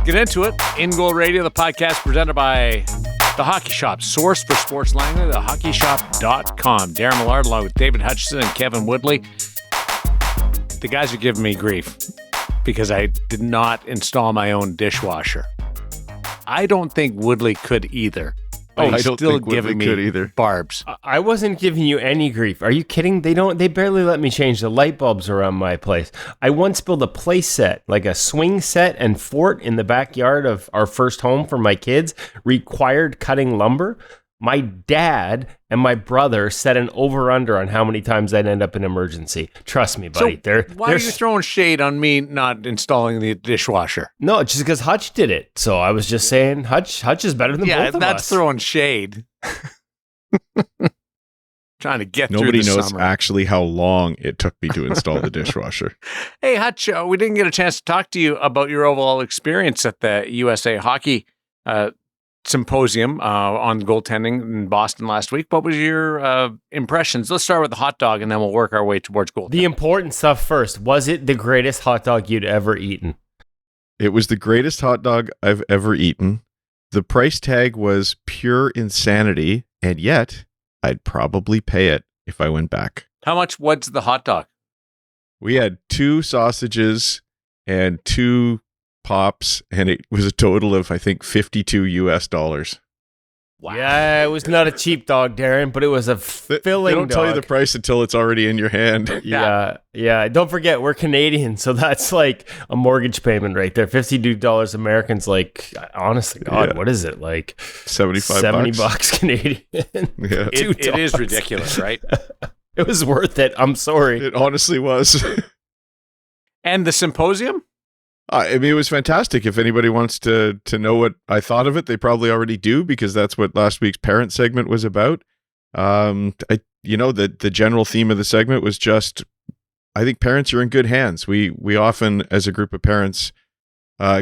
Get into it. InGoal Radio, the podcast presented by The Hockey Shop, source for sports language, thehockeyshop.com. Darren Millard, along with David Hutchison and Kevin Woodley. The guys are giving me grief because I did not install my own dishwasher. I don't think Woodley could either. Oh, I don't think Woodley could either. Barbs. I wasn't giving you any grief. Are you kidding? They barely let me change the light bulbs around my place. I once built a play set, like a swing set and fort in the backyard of our first home for my kids, required cutting lumber. My dad and my brother set an over-under on how many times I'd end up in emergency. Trust me, buddy. So why are you throwing shade on me not installing the dishwasher? No, just because Hutch did it. So I was just saying Hutch is better than both of us. Yeah, that's throwing shade. Trying to get Nobody through the knows summer. actually how long it took me to install the dishwasher. Hey, Hutch, we didn't get a chance to talk to you about your overall experience at the USA Hockey Symposium on goaltending in Boston last week. What was your impressions? Let's start with the hot dog, and then we'll work our way towards goaltending. The important stuff first. Was it the greatest hot dog you'd ever eaten? It was the greatest hot dog I've ever eaten. The price tag was pure insanity, and yet I'd probably pay it if I went back. How much was the hot dog? We had 2 sausages and 2 pops, and it was a total of, I think, $52. Wow. Yeah, it was not a cheap dog, Darren, but it was a filling They don't tell you the price until it's already in your hand. Yeah. Don't forget, we're Canadian, so that's like a mortgage payment right there. $52 Americans, like, honestly, God, what is it? Like $70 Canadian. Yeah. It is ridiculous, right? It was worth it. I'm sorry. It honestly was. And the symposium? I mean, it was fantastic. If anybody wants to know what I thought of it, they probably already do, because that's what last week's parent segment was about. The general theme of the segment was just, I think parents are in good hands. We often, as a group of parents,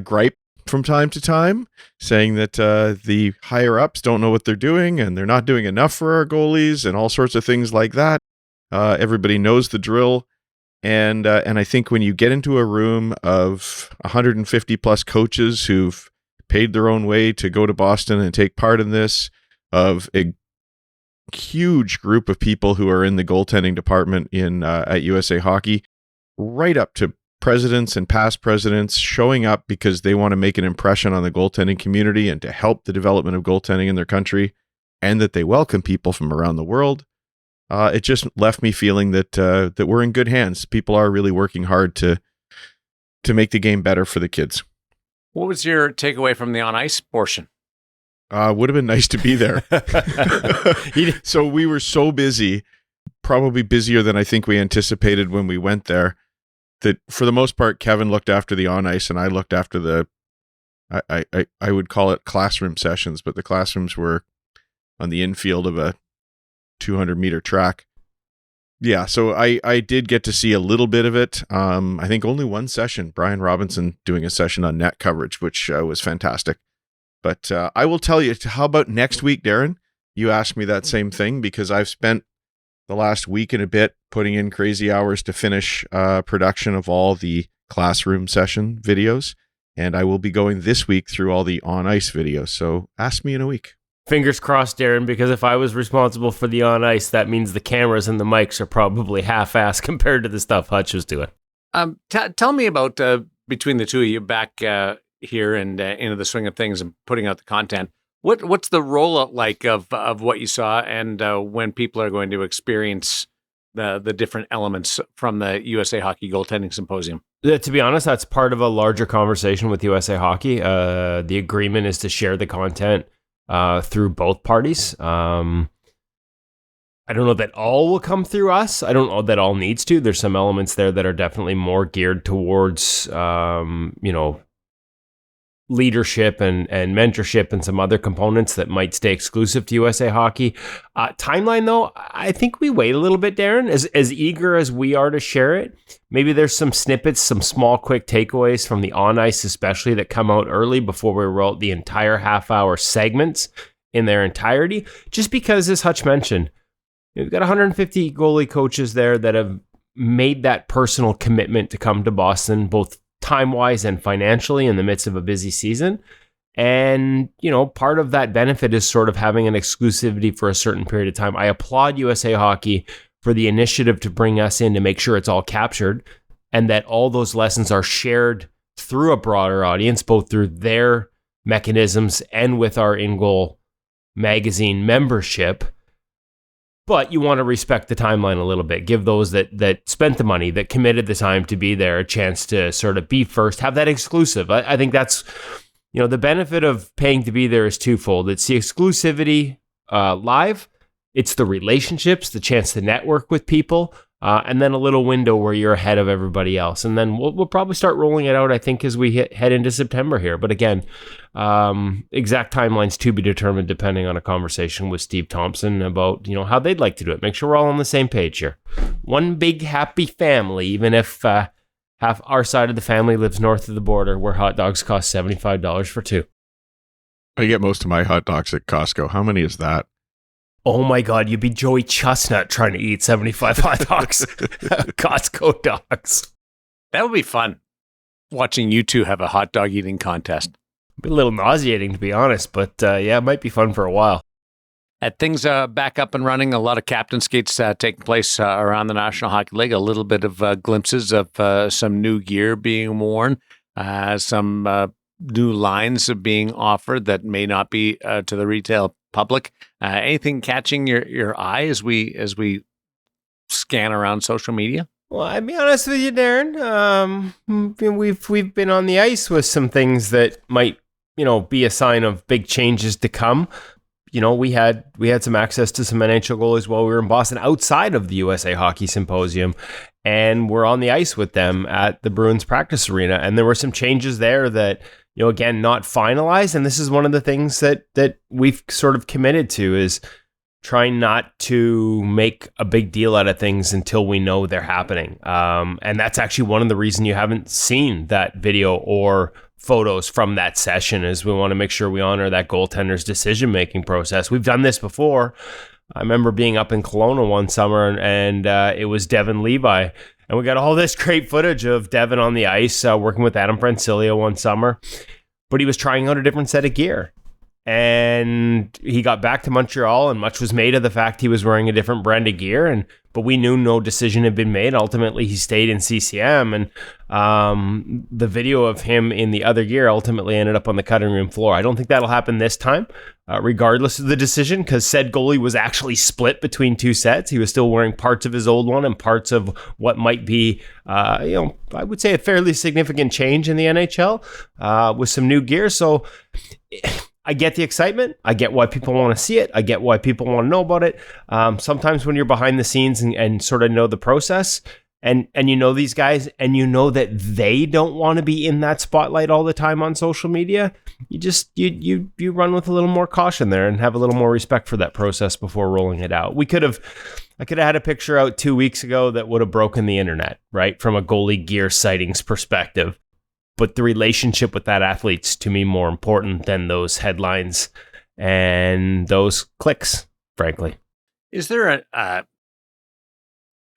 gripe from time to time, saying that the higher ups don't know what they're doing and they're not doing enough for our goalies and all sorts of things like that. Everybody knows the drill. And I think when you get into a room of 150 plus coaches who've paid their own way to go to Boston and take part in this, of a huge group of people who are in the goaltending department at USA Hockey, right up to presidents and past presidents showing up because they want to make an impression on the goaltending community and to help the development of goaltending in their country, and that they welcome people from around the world. It just left me feeling that we're in good hands. People are really working hard to make the game better for the kids. What was your takeaway from the on-ice portion? Would have been nice to be there. So we were so busy, probably busier than I think we anticipated when we went there, that for the most part, Kevin looked after the on-ice and I looked after the, I would call it classroom sessions, but the classrooms were on the infield of a 200-meter track. Yeah, so I did get to see a little bit of it. I think only one session, Brian Robinson doing a session on net coverage, which was fantastic. But I will tell you, how about next week, Darren? You asked me that same thing because I've spent the last week and a bit putting in crazy hours to finish production of all the classroom session videos. And I will be going this week through all the on-ice videos. So ask me in a week. Fingers crossed, Darren, because if I was responsible for the on-ice, that means the cameras and the mics are probably half-assed compared to the stuff Hutch was doing. Tell me about, between the two of you, back here and into the swing of things and putting out the content. What's the rollout like of what you saw, and when people are going to experience the different elements from the USA Hockey Goaltending Symposium? To be honest, that's part of a larger conversation with USA Hockey. The agreement is to share the content through both parties. I don't know that all will come through us. I don't know that all needs to. There's some elements there that are definitely more geared towards, leadership and mentorship and some other components that might stay exclusive to USA Hockey. Timeline, though, I think we wait a little bit, Darren. As eager as we are to share it, maybe there's some snippets, some small, quick takeaways from the on-ice especially that come out early before we roll out the entire half-hour segments in their entirety. Just because, as Hutch mentioned, we've got 150 goalie coaches there that have made that personal commitment to come to Boston, both time-wise and financially in the midst of a busy season. And, part of that benefit is sort of having an exclusivity for a certain period of time. I applaud USA Hockey for the initiative to bring us in to make sure it's all captured and that all those lessons are shared through a broader audience, both through their mechanisms and with our InGoal magazine membership. But you want to respect the timeline a little bit. Give those that spent the money, that committed the time to be there, a chance to sort of be first, have that exclusive. I think that's, the benefit of paying to be there is twofold. It's the exclusivity live. It's the relationships, the chance to network with people, and then a little window where you're ahead of everybody else. And then we'll probably start rolling it out, I think, as we head into September here. But again, exact timelines to be determined depending on a conversation with Steve Thompson about, how they'd like to do it. Make sure we're all on the same page here. One big happy family, even if half our side of the family lives north of the border where hot dogs cost $75 for two. I get most of my hot dogs at Costco. How many is that? Oh my God, you'd be Joey Chestnut trying to eat 75 hot dogs. Costco dogs. That would be fun, watching you two have a hot dog eating contest. Be a little nauseating, to be honest, but it might be fun for a while. Things back up and running. A lot of captain skates taking place around the National Hockey League. A little bit of glimpses of some new gear being worn, some new lines being offered that may not be to the retail public. Anything catching your eye as we scan around social media? Well, I'll be honest with you, Darren. We've been on the ice with some things that might, be a sign of big changes to come. We had some access to some NHL goalies while we were in Boston outside of the USA Hockey Symposium, and we're on the ice with them at the Bruins practice arena. And there were some changes there that, again, not finalized. And this is one of the things that we've sort of committed to is trying not to make a big deal out of things until we know they're happening. And that's actually one of the reasons you haven't seen that video or photos from that session, is we want to make sure we honor that goaltender's decision-making process. We've done this before. I remember being up in Kelowna one summer and it was Devin Levi. And we got all this great footage of Devin on the ice working with Adam Francilio one summer. But he was trying out a different set of gear. And he got back to Montreal and much was made of the fact he was wearing a different brand of gear. But we knew no decision had been made. Ultimately, he stayed in CCM. And the video of him in the other gear ultimately ended up on the cutting room floor. I don't think that'll happen this time, regardless of the decision, because said goalie was actually split between two sets. He was still wearing parts of his old one and parts of what might be, I would say a fairly significant change in the NHL with some new gear. So I get the excitement. I get why people want to see it. I get why people want to know about it. Sometimes when you're behind the scenes and sort of know the process and these guys and that they don't want to be in that spotlight all the time on social media, you run with a little more caution there and have a little more respect for that process before rolling it out. I could have had a picture out 2 weeks ago that would have broken the internet, right? From a goalie gear sightings perspective. But the relationship with that athlete's to me more important than those headlines and those clicks, frankly. Is there a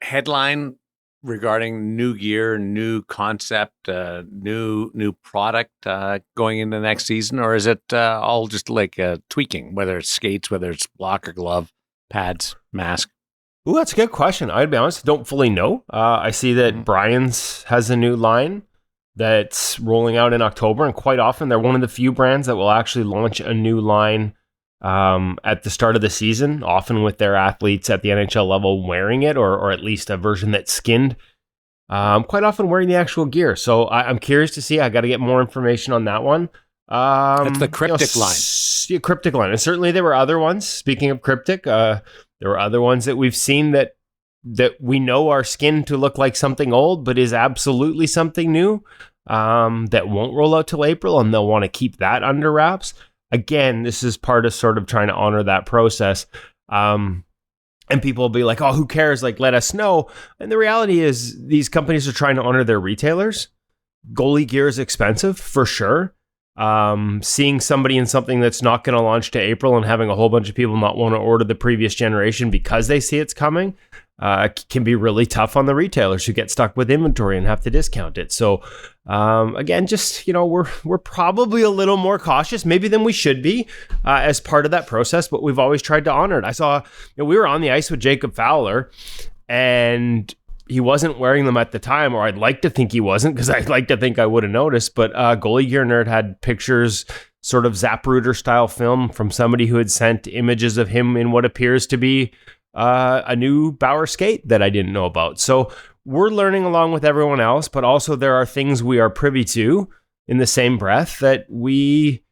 headline regarding new gear, new concept, new product going into next season? Or is it all just like tweaking, whether it's skates, whether it's block or glove, pads, mask? Ooh, that's a good question. I'd be honest, don't fully know. I see that Brian's has a new line that's rolling out in October, and quite often they're one of the few brands that will actually launch a new line at the start of the season, often with their athletes at the NHL level wearing it, or at least a version that's skinned, quite often wearing the actual gear. So I'm curious to see. I got to get more information on that one. That's the cryptic line. Yeah, cryptic line. And certainly there were other ones. Speaking of cryptic, there were other ones that we've seen that we know are skinned to look like something old, but is absolutely something new, that won't roll out till April, and they'll want to keep that under wraps. Again, this is part of sort of trying to honor that process. And people will be like, oh, who cares? Like, let us know. And the reality is these companies are trying to honor their retailers. Goalie gear is expensive for sure. Seeing somebody in something that's not going to launch to April and having a whole bunch of people not want to order the previous generation because they see it's coming can be really tough on the retailers who get stuck with inventory and have to discount it. So again, just, we're probably a little more cautious maybe than we should be as part of that process, but we've always tried to honor it. I saw, we were on the ice with Jacob Fowler, and he wasn't wearing them at the time, or I'd like to think he wasn't, because I'd like to think I would have noticed, but Goalie Gear Nerd had pictures, sort of Zapruder style film from somebody who had sent images of him in what appears to be a new Bauer skate that I didn't know about. So we're learning along with everyone else, but also there are things we are privy to in the same breath that we,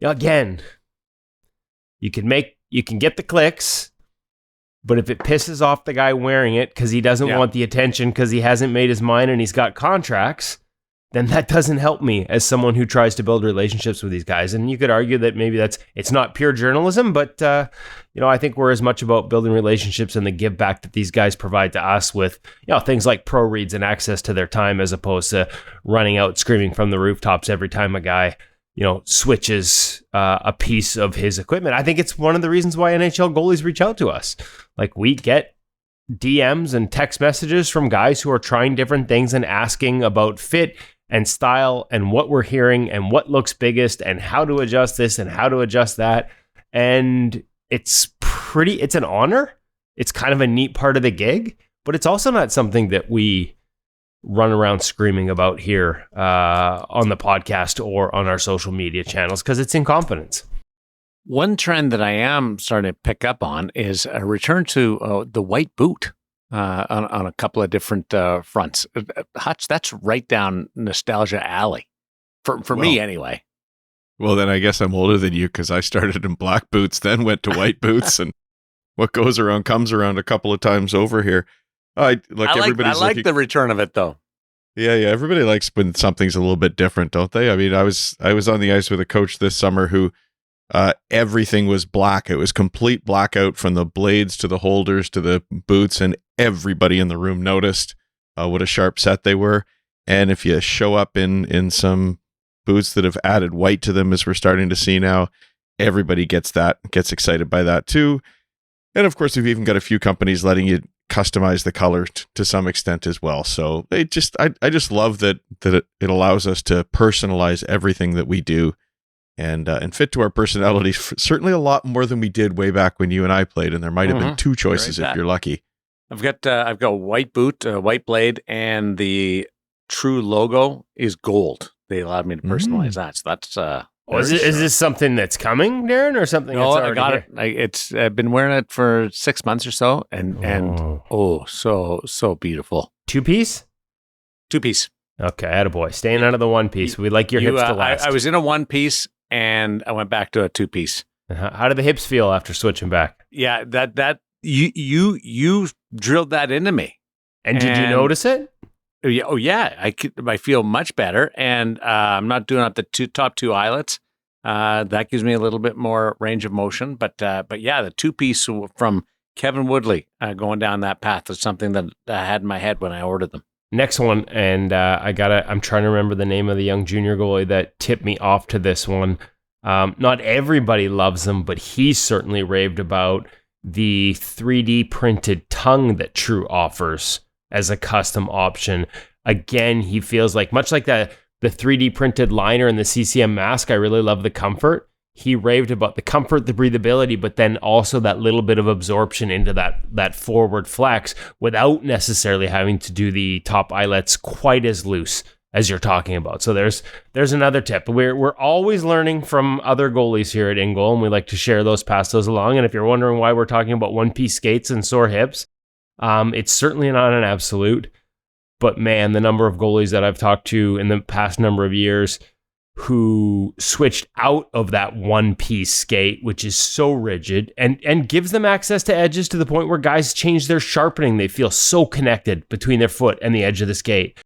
again, you can get the clicks, but if it pisses off the guy wearing it because he doesn't want the attention because he hasn't made his mind and he's got contracts, then that doesn't help me as someone who tries to build relationships with these guys. And you could argue that maybe it's not pure journalism, but I think we're as much about building relationships and the give back that these guys provide to us with, things like pro reads and access to their time, as opposed to running out screaming from the rooftops every time a guy, switches a piece of his equipment. I think it's one of the reasons why NHL goalies reach out to us. Like, we get DMs and text messages from guys who are trying different things and asking about fit and style and what we're hearing and what looks biggest and how to adjust this and how to adjust that. And it's an honor. It's kind of a neat part of the gig, but it's also not something that we run around screaming about here on the podcast or on our social media channels, because it's in confidence. One trend that I am starting to pick up on is a return to the white boot on a couple of different fronts. Hutch, that's right down nostalgia alley for me anyway. Well, then I guess I'm older than you, because I started in black boots, then went to white boots, and what goes around comes around a couple of times over here. I like the return of it, though. Yeah. Everybody likes when something's a little bit different, don't they? I mean, I was on the ice with a coach this summer who everything was black. It was complete blackout from the blades to the holders to the boots, and everybody in the room noticed what a sharp set they were. And if you show up in some boots that have added white to them, as we're starting to see now, everybody gets excited by that too. And of course, we've even got a few companies letting you customize the color to some extent as well. So I just love that it allows us to personalize everything that we do and fit to our personalities, certainly a lot more than we did way back when you and I played. And there might have been two choices if you're lucky. I've got white boot, white blade, and the true logo is gold. They allowed me to personalize that. So that's is this something that's coming, Darren, or something? No, that's I got it. I've been wearing it for 6 months or so, and so beautiful. Two piece. Okay, attaboy. Staying out of the one piece. We like your hips to last. I was in a one piece, and I went back to a two piece. How do the hips feel after switching back? Yeah, that you drilled that into me. And did you notice it? Oh yeah, I feel much better, and I'm not doing up the top two eyelets. That gives me a little bit more range of motion, but yeah, the two piece from Kevin Woodley going down that path was something that I had in my head when I ordered them. Next one, and I'm trying to remember the name of the young junior goalie that tipped me off to this one. Not everybody loves them, but he certainly raved about the 3D printed tongue that True offers as a custom option. Again, he feels like, much like the 3D printed liner and the CCM mask, I really love the comfort. He raved about the comfort, the breathability, but then also that little bit of absorption into that forward flex without necessarily having to do the top eyelets quite as loose as you're talking about. So there's another tip. We're always learning from other goalies here at InGoal, and we like to share those, pass those along. And if you're wondering why we're talking about one-piece skates and sore hips, it's certainly not an absolute. But man, the number of goalies that I've talked to in the past number of years who switched out of that one-piece skate, which is so rigid and gives them access to edges to the point where guys change their sharpening. They feel so connected between their foot and the edge of the skate.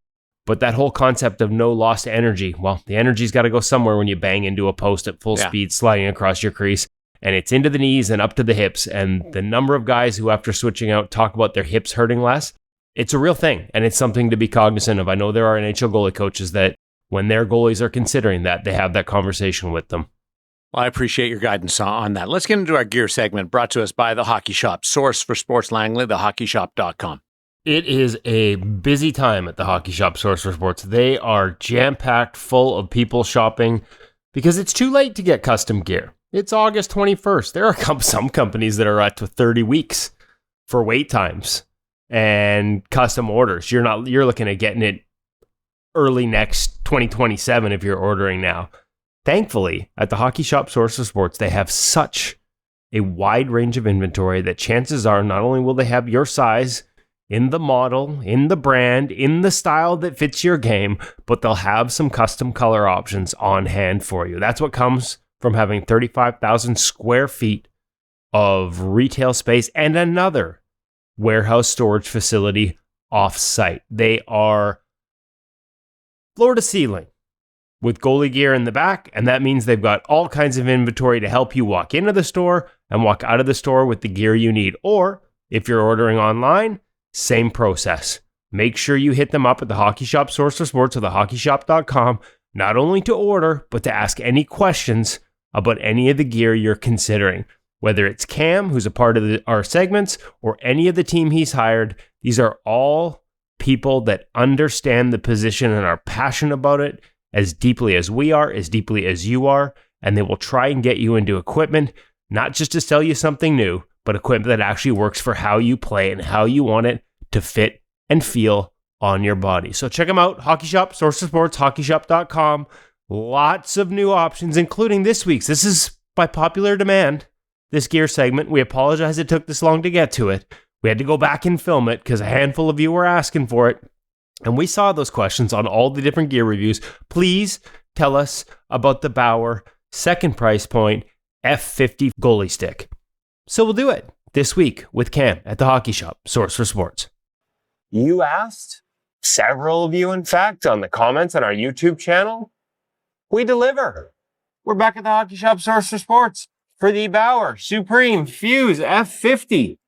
But that whole concept of no lost energy, well, the energy's got to go somewhere when you bang into a post at full speed, sliding across your crease. And it's into the knees and up to the hips. And the number of guys who, after switching out, talk about their hips hurting less, it's a real thing. And it's something to be cognizant of. I know there are NHL goalie coaches that when their goalies are considering that, they have that conversation with them. Well, I appreciate your guidance on that. Let's get into our gear segment brought to us by the Hockey Shop, source for sports Langley, thehockeyshop.com. It is a busy time at the Hockey Shop, source for sports. They are jam-packed full of people shopping because it's too late to get custom gear. It's August 21st. There are some companies that are at 30 weeks for wait times and custom orders. You're looking at getting it early next 2027 if you're ordering now. Thankfully, at the Hockey Shop Source for Sports, they have such a wide range of inventory that chances are not only will they have your size in the model, in the brand, in the style that fits your game, but they'll have some custom color options on hand for you. That's what comes from having 35,000 square feet of retail space and another warehouse storage facility off-site. They are floor to ceiling with goalie gear in the back, and that means they've got all kinds of inventory to help you walk into the store and walk out of the store with the gear you need. Or if you're ordering online, same process. Make sure you hit them up at the Hockey Shop Source for Sports or thehockeyshop.com, not only to order, but to ask any questions about any of the gear you're considering. Whether it's Cam, who's a part of our segments, or any of the team he's hired, these are all people that understand the position and are passionate about it as deeply as we are, as deeply as you are, and they will try and get you into equipment, not just to sell you something new, but equipment that actually works for how you play and how you want it to fit and feel on your body. So check them out, Hockey Shop, Source of Sports, hockeyshop.com. Lots of new options, including this week's. This is by popular demand, this gear segment. We apologize it took this long to get to it. We had to go back and film it because a handful of you were asking for it. And we saw those questions on all the different gear reviews. Please tell us about the Bauer second price point F50 goalie stick. So we'll do it this week with Cam at the Hockey Shop, source for sports. You asked, several of you in fact, on the comments on our YouTube channel. We deliver. We're back at the Hockey Shop, source for sports for the Bauer Supreme Fuse F50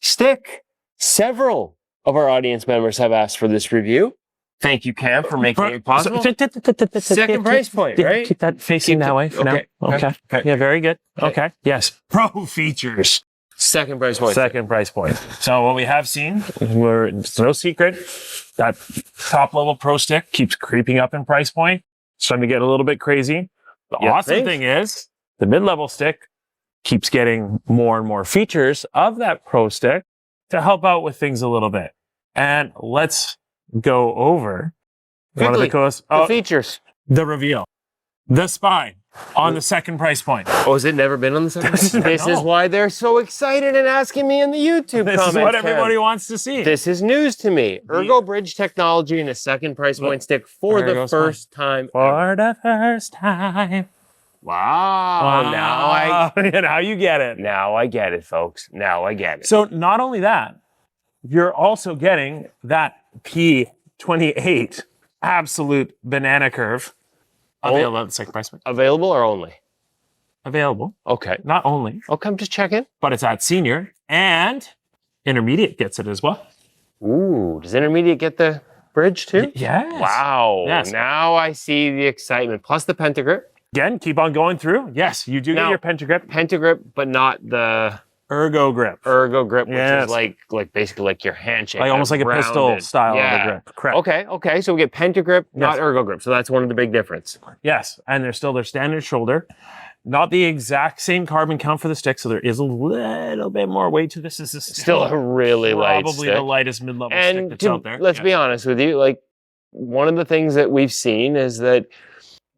stick. Several of our audience members have asked for this review. Thank you, Cam, for making it possible. Second price point, right? Keep that facing that way for now. Okay. Yeah, very good. Okay. Yes. Pro features. Second price point. Second price point. So what we have seen, it's no secret, that top level Pro stick keeps creeping up in price point. It's starting to get a little bit crazy. The awesome thing is the mid-level stick keeps getting more and more features of that Pro stick to help out with things a little bit. And let's go over one of the features. The reveal. The spine on the second price point. Oh, has it never been on the second price point? This is why they're so excited and asking me in the YouTube comments. This is what everybody wants to see. This is news to me. Ergo Bridge technology and a second price point stick for the first time. For the first time. Wow. Now you get it. Now I get it, folks. Now I get it. So not only that, you're also getting that P28 absolute banana curve available at the second price point. Available or only? Available. Okay. Not only. Okay, I'm just checking. But it's at senior, and intermediate gets it as well. Ooh, does intermediate get the bridge too? Yes. Wow. Yes. Now I see the excitement. Plus the pentagrip. Again, keep on going through. Yes, you do get your pentagrip. Pentagrip, but not the ergo grip. Ergo grip, which is like basically like your handshake. Like almost like a pistol style of the grip. Correct. Okay. So we get pentagrip, not ergo grip. So that's one of the big difference. Yes. And there's still their standard shoulder. Not the exact same carbon count for the stick, so there is a little bit more weight to this. This is still a really light stick. Probably the lightest mid-level stick that's out there. Let's be honest with you. Like, one of the things that we've seen is that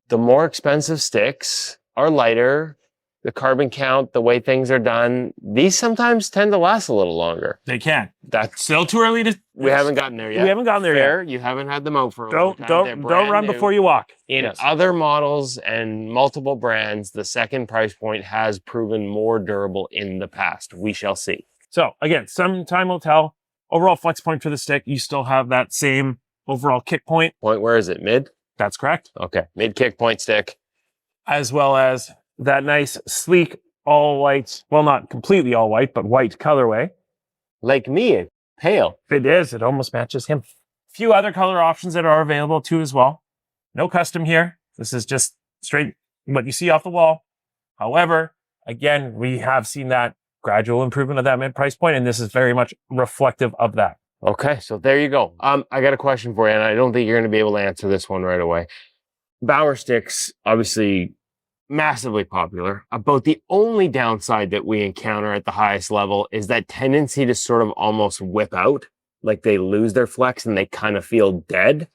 the more expensive sticks are lighter. The carbon count, the way things are done, these sometimes tend to last a little longer. They can. That's still too early to. We haven't gotten there yet. We haven't gotten there yet. yet. You haven't had them out for a long time. Don't run before you walk. In other models and multiple brands, the second price point has proven more durable in the past. We shall see. So again, some time will tell. Overall flex point for the stick, you still have that same overall kick point. Where is it? Mid? That's correct. Okay. Mid kick point stick. As well as that nice, sleek, all white, well, not completely all white, but white colorway. Like me, pale. It is. It almost matches him. A few other color options that are available too as well. No custom here. This is just straight what you see off the wall. However, again, we have seen that gradual improvement of that mid-price point, and this is very much reflective of that. Okay, so there you go. I got a question for you, and I don't think you're going to be able to answer this one right away. Bauer sticks, obviously massively popular. About the only downside that we encounter at the highest level is that tendency to sort of almost whip out, like they lose their flex and they kind of feel dead.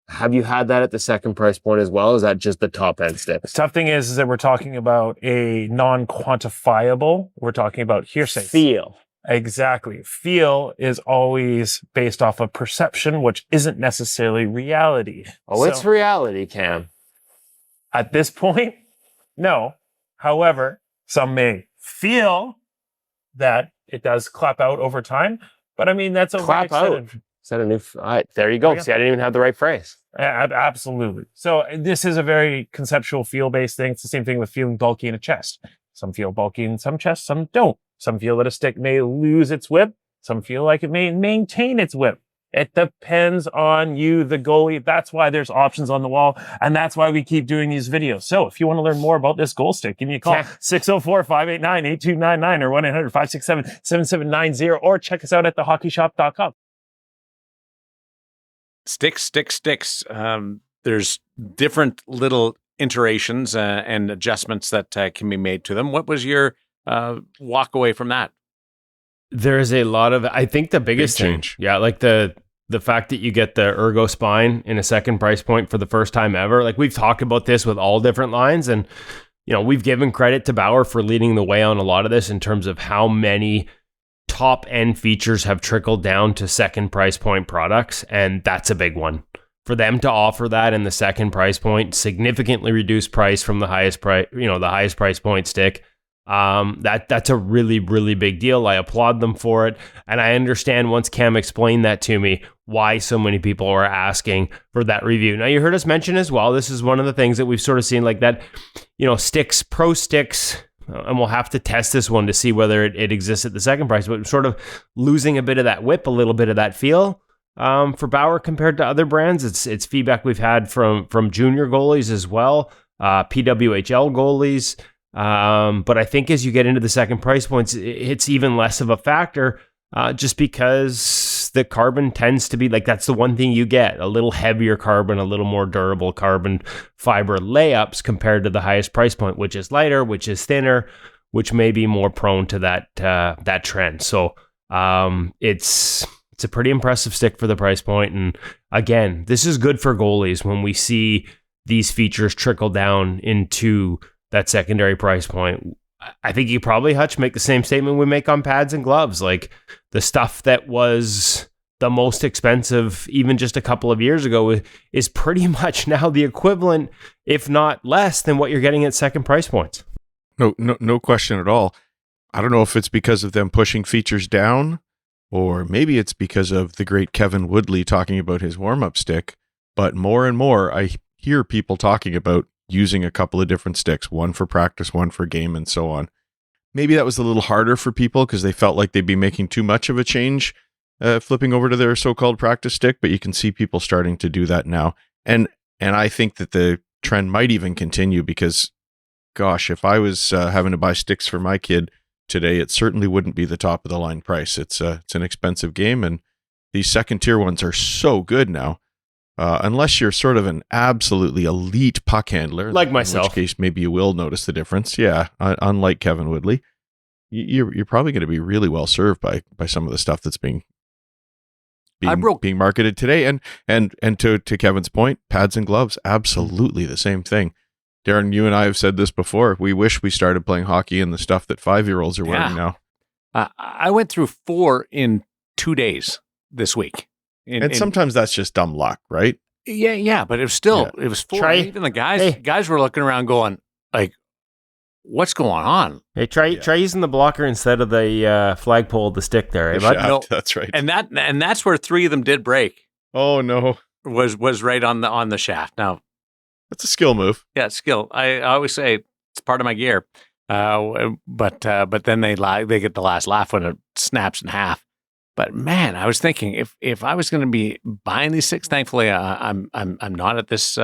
Have you had that at the second price point as well? Is that just the top end stick? The tough thing is that we're talking about a non-quantifiable. We're talking about hearsay. Feel. Exactly. Feel is always based off of perception, which isn't necessarily reality. Oh, it's reality, Cam. At this point, no. However, some may feel that it does clap out over time. But I mean, that's clap out. Is that a new? All right, there you go. See, I didn't even have the right phrase. Absolutely. So this is a very conceptual feel-based thing. It's the same thing with feeling bulky in a chest. Some feel bulky in some chests, some don't. Some feel that a stick may lose its whip. Some feel like it may maintain its whip. It depends on you, the goalie. That's why there's options on the wall, and that's why we keep doing these videos. So if you want to learn more about this goal stick, give me a call, 604-589-8299 or 1-800-567-7790, or check us out at thehockeyshop.com. Sticks. There's different little iterations and adjustments that can be made to them. What was your walk away from that? There's a lot of, I think the biggest change. Yeah, like the fact that you get the ergo spine in a second price point for the first time ever. Like we've talked about this with all different lines, and we've given credit to Bauer for leading the way on a lot of this in terms of how many top end features have trickled down to second price point products, and that's a big one. For them to offer that in the second price point, significantly reduced price from the highest price, the highest price point stick. That's a really, really big deal. I applaud them for it. And I understand once Cam explained that to me, why so many people are asking for that review. Now you heard us mention as well, this is one of the things that we've sort of seen like that, sticks, pro sticks, and we'll have to test this one to see whether it exists at the second price, but sort of losing a bit of that whip, a little bit of that feel. For Bauer compared to other brands, it's feedback we've had from junior goalies as well, PWHL goalies. But I think as you get into the second price points, it's even less of a factor, just because the carbon tends to be like, that's the one thing you get, a little heavier carbon, a little more durable carbon fiber layups compared to the highest price point, which is lighter, which is thinner, which may be more prone to that trend. So, it's a pretty impressive stick for the price point. And again, this is good for goalies when we see these features trickle down into that secondary price point. I think you probably, Hutch, make the same statement we make on pads and gloves. Like the stuff that was the most expensive even just a couple of years ago is pretty much now the equivalent, if not less, than what you're getting at second price points. No question at all. I don't know if it's because of them pushing features down, or maybe it's because of the great Kevin Woodley talking about his warm-up stick. But more and more, I hear people talking about using a couple of different sticks, one for practice, one for game, and so on. Maybe that was a little harder for people because they felt like they'd be making too much of a change flipping over to their so-called practice stick, but you can see people starting to do that now. And I think that the trend might even continue because, gosh, if I was having to buy sticks for my kid today, it certainly wouldn't be the top of the line price. It's an expensive game, and these second tier ones are so good now. Unless you're sort of an absolutely elite puck handler, like myself, in which case maybe you will notice the difference. Yeah, unlike Kevin Woodley, you're probably going to be really well served by some of the stuff that's being marketed today. And to Kevin's point, pads and gloves, absolutely the same thing. Darren, you and I have said this before. We wish we started playing hockey in the stuff that 5-year-olds are wearing now. I went through 4 in 2 days this week. And sometimes that's just dumb luck, right? Yeah, but it was still, it was 4. Even the guys were looking around going, like, what's going on? Hey, try using the blocker instead of the flagpole of the stick there. No, that's right. And that's where 3 of them did break. Oh no, was right on the shaft. Now, that's a skill move. Yeah, skill. I always say it's part of my gear. But then they get the last laugh when it snaps in half. But man, I was thinking if I was going to be buying these sticks, thankfully I'm not at this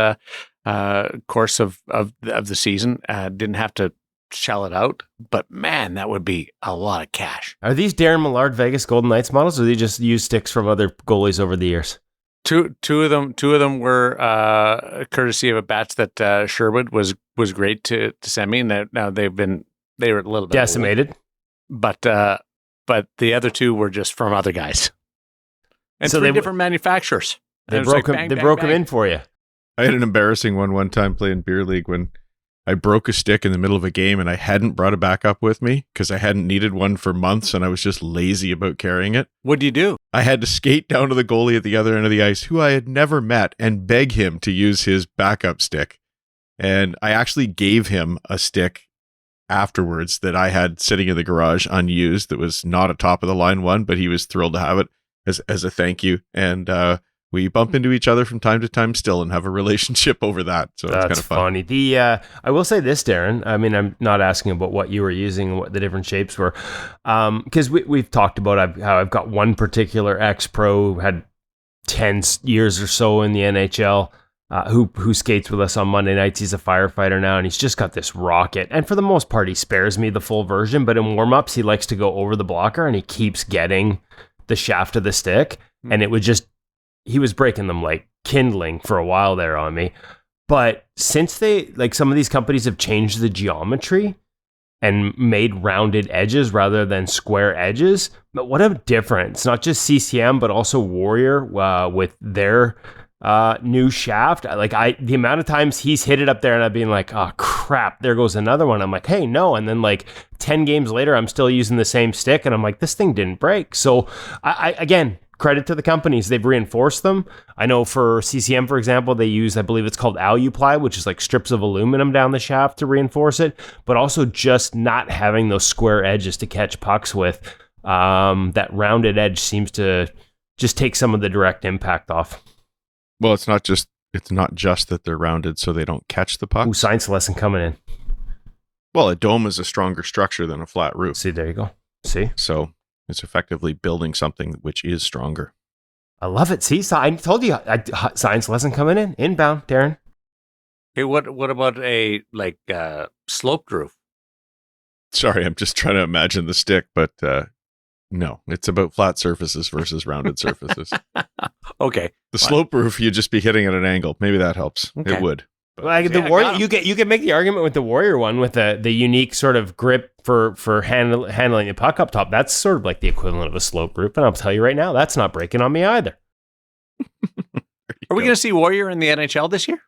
course of the season. Didn't have to shell it out, but man, that would be a lot of cash. Are these Darren Millard Vegas Golden Knights models, or do they just use sticks from other goalies over the years? Two of them were courtesy of a batch that Sherwood was great to send me. And now they were a little bit decimated, old, but the other two were just from other guys, and so 3 different manufacturers. They broke them in for you. I had an embarrassing one time playing beer league when I broke a stick in the middle of a game and I hadn't brought a backup with me because I hadn't needed one for months and I was just lazy about carrying it. What'd you do? I had to skate down to the goalie at the other end of the ice, who I had never met, and beg him to use his backup stick. And I actually gave him a stick afterwards that I had sitting in the garage unused that was not a top of the line one, but he was thrilled to have it as a thank you. And we bump into each other from time to time still and have a relationship over that. So that's kind of fun. Funny. I will say this, Darren. I mean, I'm not asking about what you were using and what the different shapes were, because we've talked about how I've got one particular ex-pro who had 10 years or so in the NHL, who skates with us on Monday nights. He's a firefighter now, and he's just got this rocket. And for the most part, he spares me the full version, but in warm-ups, he likes to go over the blocker, and he keeps getting the shaft of the stick, and it would just... He was breaking them like kindling for a while there on me. But since some of these companies have changed the geometry and made rounded edges rather than square edges, but what a difference. Not just CCM, but also Warrior with their new shaft. The amount of times he's hit it up there and I've been like, oh crap, there goes another one. I'm like, hey, no. And then 10 games later, I'm still using the same stick and I'm like, this thing didn't break. So I again, credit to the companies. They've reinforced them. I know for CCM, for example, they use, I believe it's called Alu-Ply, which is like strips of aluminum down the shaft to reinforce it, but also just not having those square edges to catch pucks with. That rounded edge seems to just take some of the direct impact off. Well, it's not just that they're rounded so they don't catch the puck. Ooh, science lesson coming in. Well, a dome is a stronger structure than a flat roof. See, there you go. See? So it's effectively building something which is stronger. I love it. See, I told you, science lesson coming in. Inbound, Darren. Hey, what about a sloped roof? Sorry, I'm just trying to imagine the stick, but no, it's about flat surfaces versus rounded surfaces. Okay. The slope roof, you'd just be hitting at an angle. Maybe that helps. Okay. It would. The Warrior, you can make the argument with the Warrior one with the unique sort of grip for handling the puck up top. That's sort of like the equivalent of a slope roof, and I'll tell you right now, that's not breaking on me either. Are we going to see Warrior in the NHL this year?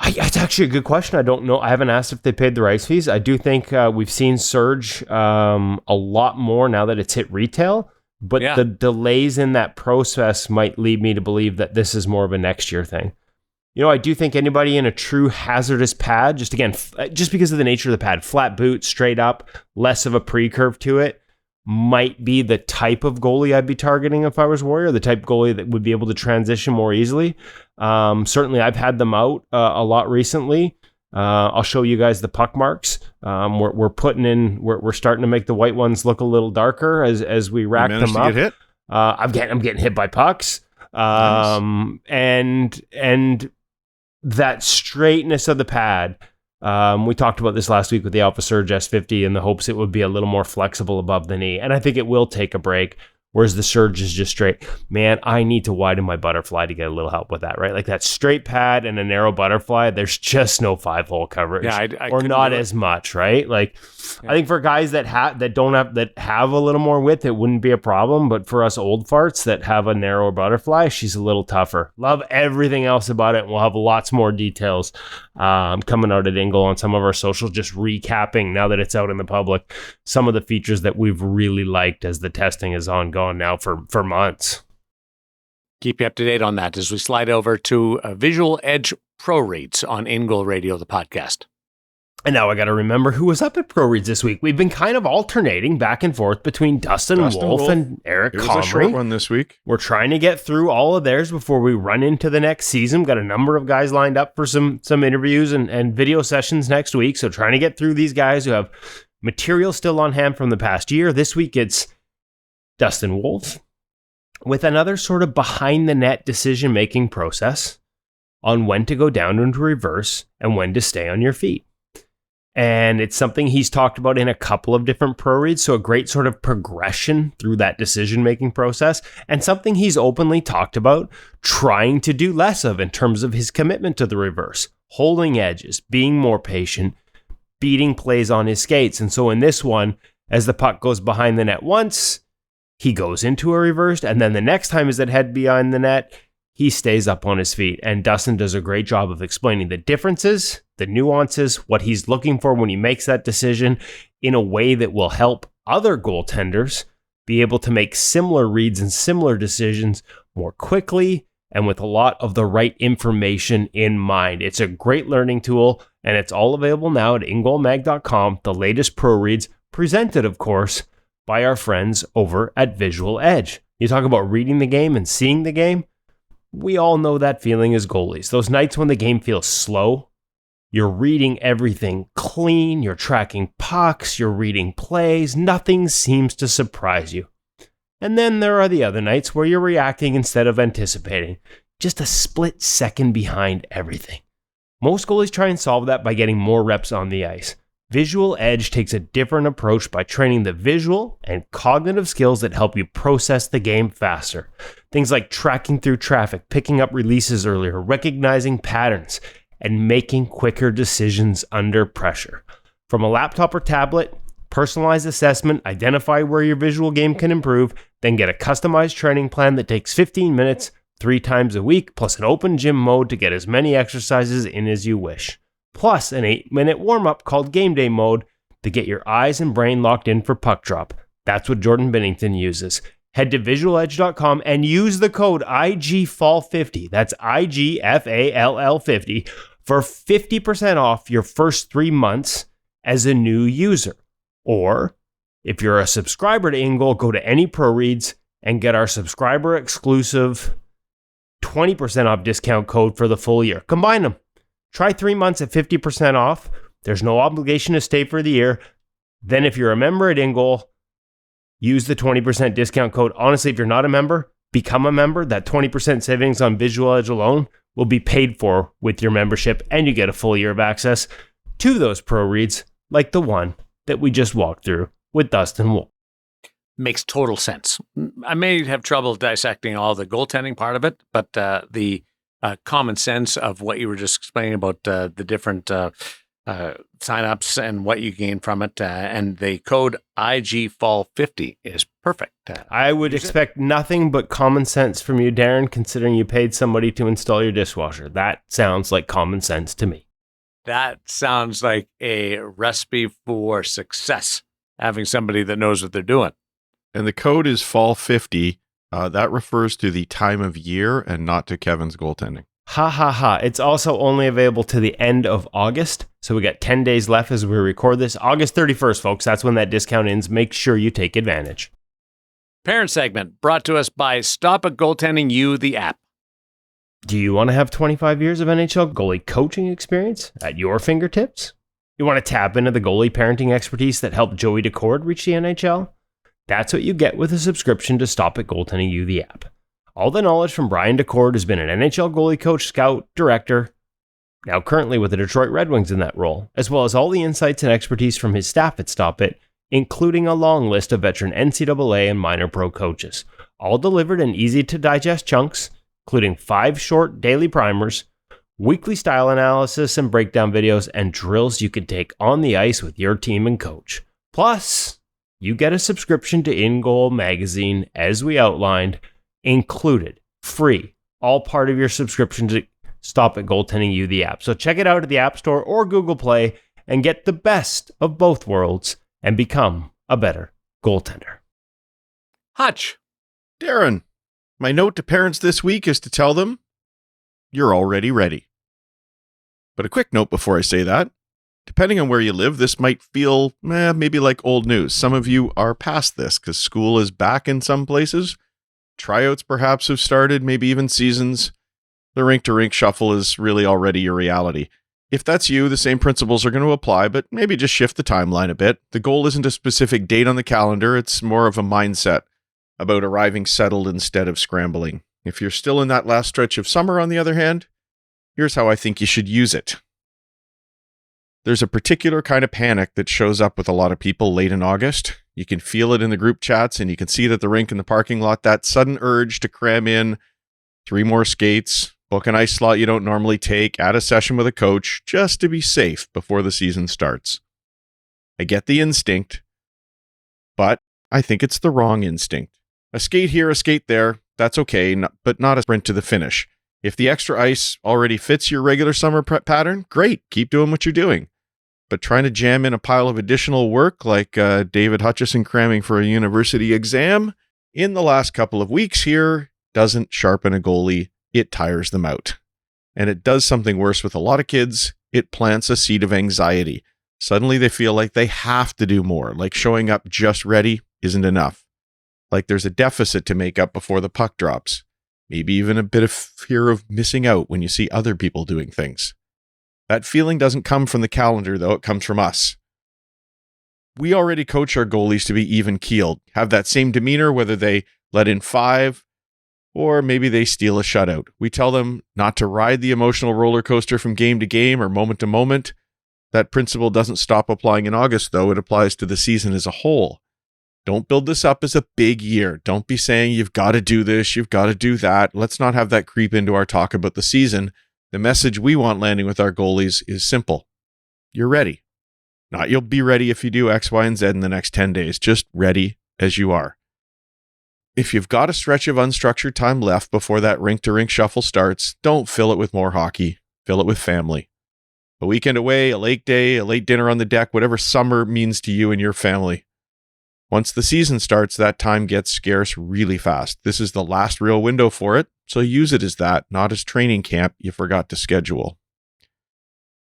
It's actually a good question. I don't know. I haven't asked if they paid the rights fees. I do think we've seen Surge a lot more now that it's hit retail, but the delays in that process might lead me to believe that this is more of a next year thing. You know, I do think anybody in a true hazardous pad, just because of the nature of the pad, flat boot, straight up, less of a pre-curve to it, might be the type of goalie I'd be targeting if I was Warrior, the type of goalie that would be able to transition more easily. Certainly, I've had them out a lot recently. I'll show you guys the puck marks. We're putting in, we're starting to make the white ones look a little darker as we rack them up. Get hit? I'm getting hit by pucks. Nice. And that straightness of the pad. We talked about this last week with the Alpha Surge S50 in the hopes it would be a little more flexible above the knee. And I think it will take a break, whereas the Surge is just straight. Man, I need to widen my butterfly to get a little help with that, right? Like that straight pad and a narrow butterfly, there's just no 5-hole coverage. I or not as much, right? Like, I think for guys that have a little more width, it wouldn't be a problem. But for us old farts that have a narrower butterfly, she's a little tougher. Love everything else about it. We'll have lots more details coming out at InGoal on some of our socials, just recapping now that it's out in the public, some of the features that we've really liked as the testing is ongoing now for months. Keep you up to date on that as we slide over to Visual Edge Pro Reads on InGoal Radio, the podcast. And now I got to remember who was up at Pro Reads this week. We've been kind of alternating back and forth between Dustin Wolf and Eric Comrie. It was a short one this week. We're trying to get through all of theirs before we run into the next season. We've got a number of guys lined up for some interviews and video sessions next week. So trying to get through these guys who have material still on hand from the past year. This week it's Dustin Wolf, with another sort of behind-the-net decision-making process on when to go down into reverse and when to stay on your feet. And it's something he's talked about in a couple of different pro reads, so a great sort of progression through that decision-making process, and something he's openly talked about trying to do less of in terms of his commitment to the reverse, holding edges, being more patient, beating plays on his skates. And so in this one, as the puck goes behind the net once, he goes into a reversed, and then the next time as it head behind the net, he stays up on his feet. And Dustin does a great job of explaining the differences, the nuances, what he's looking for when he makes that decision in a way that will help other goaltenders be able to make similar reads and similar decisions more quickly and with a lot of the right information in mind. It's a great learning tool, and it's all available now at ingoalmag.com, the latest pro reads, presented, of course, by our friends over at Visual Edge. You talk about reading the game and seeing the game. We all know that feeling as goalies. Those nights when the game feels slow, you're reading everything clean, you're tracking pucks, you're reading plays, nothing seems to surprise you. And then there are the other nights where you're reacting instead of anticipating, just a split second behind everything. Most goalies try and solve that by getting more reps on the ice. Visual Edge takes a different approach by training the visual and cognitive skills that help you process the game faster. Things like tracking through traffic, picking up releases earlier, recognizing patterns, and making quicker decisions under pressure. From a laptop or tablet, personalized assessment, identify where your visual game can improve, then get a customized training plan that takes 15 minutes 3 times a week, plus an open gym mode to get as many exercises in as you wish. Plus an 8-minute warm-up called Game Day Mode to get your eyes and brain locked in for puck drop. That's what Jordan Bennington uses. Head to visualedge.com and use the code IGFALL50, that's IGFALL50, for 50% off your first 3 months as a new user. Or, if you're a subscriber to InGoal, go to any pro reads and get our subscriber exclusive 20% off discount code for the full year. Combine them. Try 3 months at 50% off. There's no obligation to stay for the year. Then if you're a member at InGoal, use the 20% discount code. Honestly, if you're not a member, become a member. That 20% savings on Visual Edge alone will be paid for with your membership, and you get a full year of access to those pro reads like the one that we just walked through with Dustin Wolf. Makes total sense. I may have trouble dissecting all the goaltending part of it, but the common sense of what you were just explaining about the different signups and what you gain from it, and the code IGFALL50 is perfect. I would expect nothing but common sense from you, Darren, considering you paid somebody to install your dishwasher. That sounds like common sense to me. That sounds like a recipe for success, having somebody that knows what they're doing. And the code is fall50. That refers to the time of year and not to Kevin's goaltending. Ha ha ha. It's also only available to the end of August. So we got 10 days left as we record this. August 31st, folks. That's when that discount ends. Make sure you take advantage. Parent segment brought to us by Stop It Goaltending You, the app. Do you want to have 25 years of NHL goalie coaching experience at your fingertips? You want to tap into the goalie parenting expertise that helped Joey Decord reach the NHL? That's what you get with a subscription to Stop It Goaltending You, the app. All the knowledge from Brian Decord, who's been an NHL goalie coach, scout, director, now currently with the Detroit Red Wings in that role, as well as all the insights and expertise from his staff at Stop It, including a long list of veteran NCAA and minor pro coaches, all delivered in easy-to-digest chunks, including 5 short daily primers, weekly style analysis and breakdown videos, and drills you can take on the ice with your team and coach. Plus, you get a subscription to InGoal magazine, as we outlined, included, free, all part of your subscription to Stop It Goaltending You, the app. So check it out at the App Store or Google Play and get the best of both worlds and become a better goaltender. Hutch. Darren, my note to parents this week is to tell them you're already ready. But a quick note before I say that. Depending on where you live, this might feel maybe like old news. Some of you are past this because school is back in some places. Tryouts perhaps have started, maybe even seasons. The rink-to-rink shuffle is really already your reality. If that's you, the same principles are going to apply, but maybe just shift the timeline a bit. The goal isn't a specific date on the calendar, it's more of a mindset. about arriving settled instead of scrambling. If you're still in that last stretch of summer, on the other hand, here's how I think you should use it. There's a particular kind of panic that shows up with a lot of people late in August. You can feel it in the group chats, and you can see it at the rink in the parking lot, that sudden urge to cram in 3 more skates, book an ice slot you don't normally take, add a session with a coach, just to be safe before the season starts. I get the instinct, but I think it's the wrong instinct. A skate here, a skate there, that's okay, but not a sprint to the finish. If the extra ice already fits your regular summer prep pattern, great, keep doing what you're doing. But trying to jam in a pile of additional work like David Hutchison cramming for a university exam in the last couple of weeks here doesn't sharpen a goalie, it tires them out. And it does something worse with a lot of kids, it plants a seed of anxiety. Suddenly they feel like they have to do more, like showing up just ready isn't enough. Like there's a deficit to make up before the puck drops. Maybe even a bit of fear of missing out when you see other people doing things. That feeling doesn't come from the calendar, though. It comes from us. We already coach our goalies to be even-keeled, have that same demeanor whether they let in 5 or maybe they steal a shutout. We tell them not to ride the emotional roller coaster from game to game or moment to moment. That principle doesn't stop applying in August, though. It applies to the season as a whole. Don't build this up as a big year. Don't be saying you've got to do this, you've got to do that. Let's not have that creep into our talk about the season. The message we want landing with our goalies is simple. You're ready. Not you'll be ready if you do X, Y, and Z in the next 10 days. Just ready as you are. If you've got a stretch of unstructured time left before that rink-to-rink shuffle starts, don't fill it with more hockey. Fill it with family. A weekend away, a lake day, a late dinner on the deck, whatever summer means to you and your family. Once the season starts, that time gets scarce really fast. This is the last real window for it, so use it as that, not as training camp you forgot to schedule.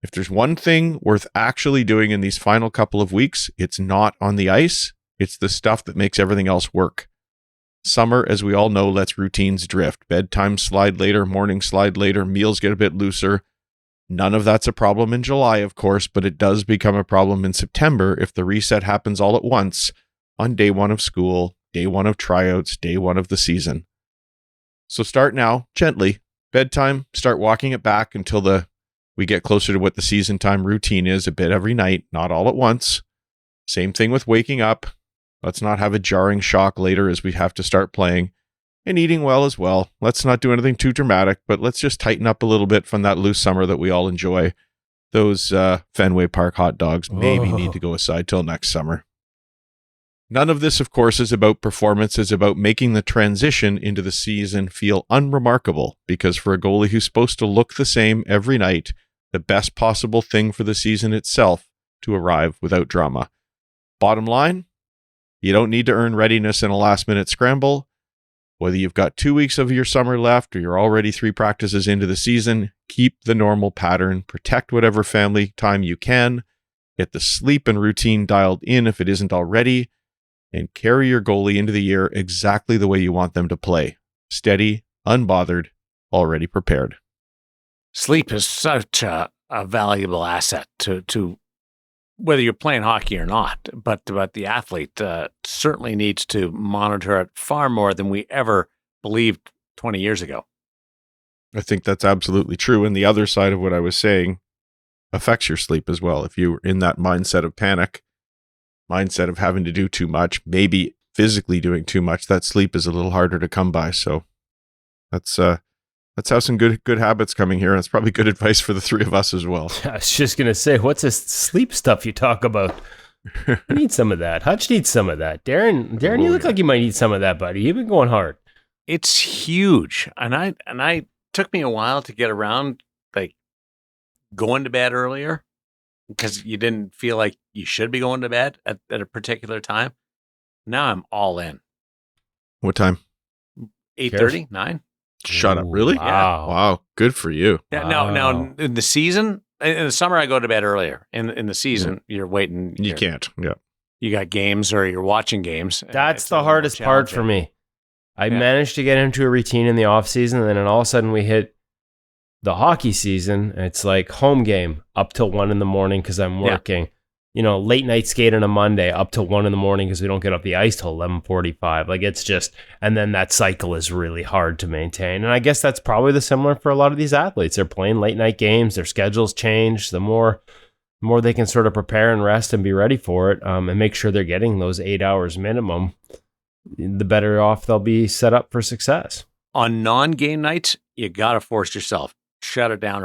If there's one thing worth actually doing in these final couple of weeks, it's not on the ice, it's the stuff that makes everything else work. Summer, as we all know, lets routines drift. Bedtime slide later, morning slide later, meals get a bit looser. None of that's a problem in July, of course, but it does become a problem in September if the reset happens all at once on day 1 of school, day 1 of tryouts, day 1 of the season. So start now, gently. Bedtime, start walking it back until we get closer to what the season time routine is, a bit every night, not all at once. Same thing with waking up. Let's not have a jarring shock later as we have to start playing. And eating well as well. Let's not do anything too dramatic, but let's just tighten up a little bit from that loose summer that we all enjoy. Those Fenway Park hot dogs maybe need to go aside till next summer. None of this, of course, is about performance. It's about making the transition into the season feel unremarkable, because for a goalie who's supposed to look the same every night, the best possible thing for the season itself to arrive without drama. Bottom line, you don't need to earn readiness in a last-minute scramble. Whether you've got 2 weeks of your summer left or you're already 3 practices into the season, keep the normal pattern, protect whatever family time you can, get the sleep and routine dialed in if it isn't already, and carry your goalie into the year exactly the way you want them to play. Steady, unbothered, already prepared. Sleep is such a valuable asset to whether you're playing hockey or not, but the athlete certainly needs to monitor it far more than we ever believed 20 years ago. I think that's absolutely true. And the other side of what I was saying affects your sleep as well. If you're in that mindset of panic, mindset of having to do too much, maybe physically doing too much, that sleep is a little harder to come by. So let's have some good habits coming here. And it's probably good advice for the 3 of us as well. I was just going to say, what's this sleep stuff you talk about? I need some of that. Hutch needs some of that. Darren, you look like you might need some of that, buddy. You've been going hard. It's huge. And I took me a while to get around like going to bed earlier, because you didn't feel like you should be going to bed at a particular time. Now I'm all in. What time? 8:30, 9. Shut up. Really? Wow. Yeah. Wow. Good for you. Yeah, now in the season, in the summer, I go to bed earlier. In the season, you're waiting. You can't. Yeah. You got games or you're watching games. That's the hardest part for me. I managed to get into a routine in the off season, and then all of a sudden we hit the hockey season. It's like home game up till 1 a.m. because I'm working. late night skate on a Monday up till 1 a.m. because we don't get off the ice till 11:45. Like it's just, and then that cycle is really hard to maintain. And I guess that's probably the similar for a lot of these athletes. They're playing late night games. Their schedules change. The more they can sort of prepare and rest and be ready for it, and make sure they're getting those 8 hours minimum, the better off they'll be set up for success. On non-game nights, you got to force yourself. Shut it down